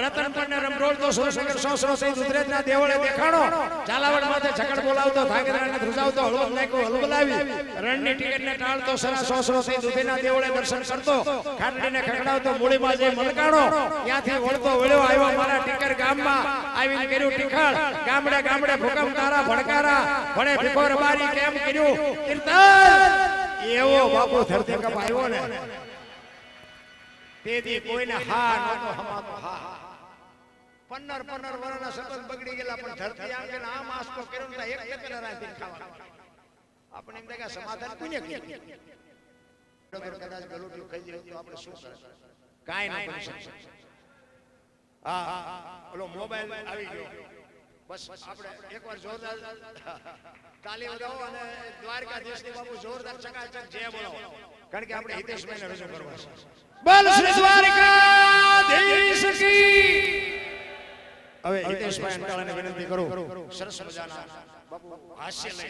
રતનપરને રમરોળતો સુરસંગર છોસરો થઈ દુધરેજના દેવળે દેખાણો ઝાલાવાડ માથે ઝકડ બોલાવતો ધાગરાને ધ્રુજાવતો હળવદ નાખ્યો હલબલાવી રણની ટિકિટને ટાળતો સરા છોસરો થઈ દુધીના દેવળે દર્શન કરતો ખાટડીને ખકડાવતો મૂળીમાં જઈ મલકાણો ત્યાંથી વળતો વળ્યો આવ્યો મારા ટીકર ગામમાં આવીને કર્યું ટીખળ ગામડે ગામડે ભૂકંપકારા ભડકારા ભણે ભીખોર બારી કેમ કર્યું કીર્તન એવો બાપુ ધરતી કપ આવ્યો ને તેથી કોઈને હા નતો હમાતો હા 15 વર્ષના સતત બગડી ગયેલા પણ ધરતી આંગે આ માસ તો કર્યો ને એક ટકર રાતી ખાવા આપણે એમ કે સમાધાન કોને કરીએ કદાચ ગલોટિયું ખાઈ જાય તો આપણે શું કરે કાઈ ન કરી શકીએ હા ઓલો મોબાઈલ આવી ગયો બસ આપણે એકવાર જોરદાર તાલી વગાવો અને દ્વારકાધીશની બાપુ જોરદાર ચકાચક જય બોલો કારણ કે આપણે હિતેશભાઈને રજૂ કરવા છે બોલ શ્રી દ્વારકાધીશ કી હવે હિતેશભાઈ અંટાળાને વિનંતી કરું સરસ મજાના બાપુ હાસ્ય લઈ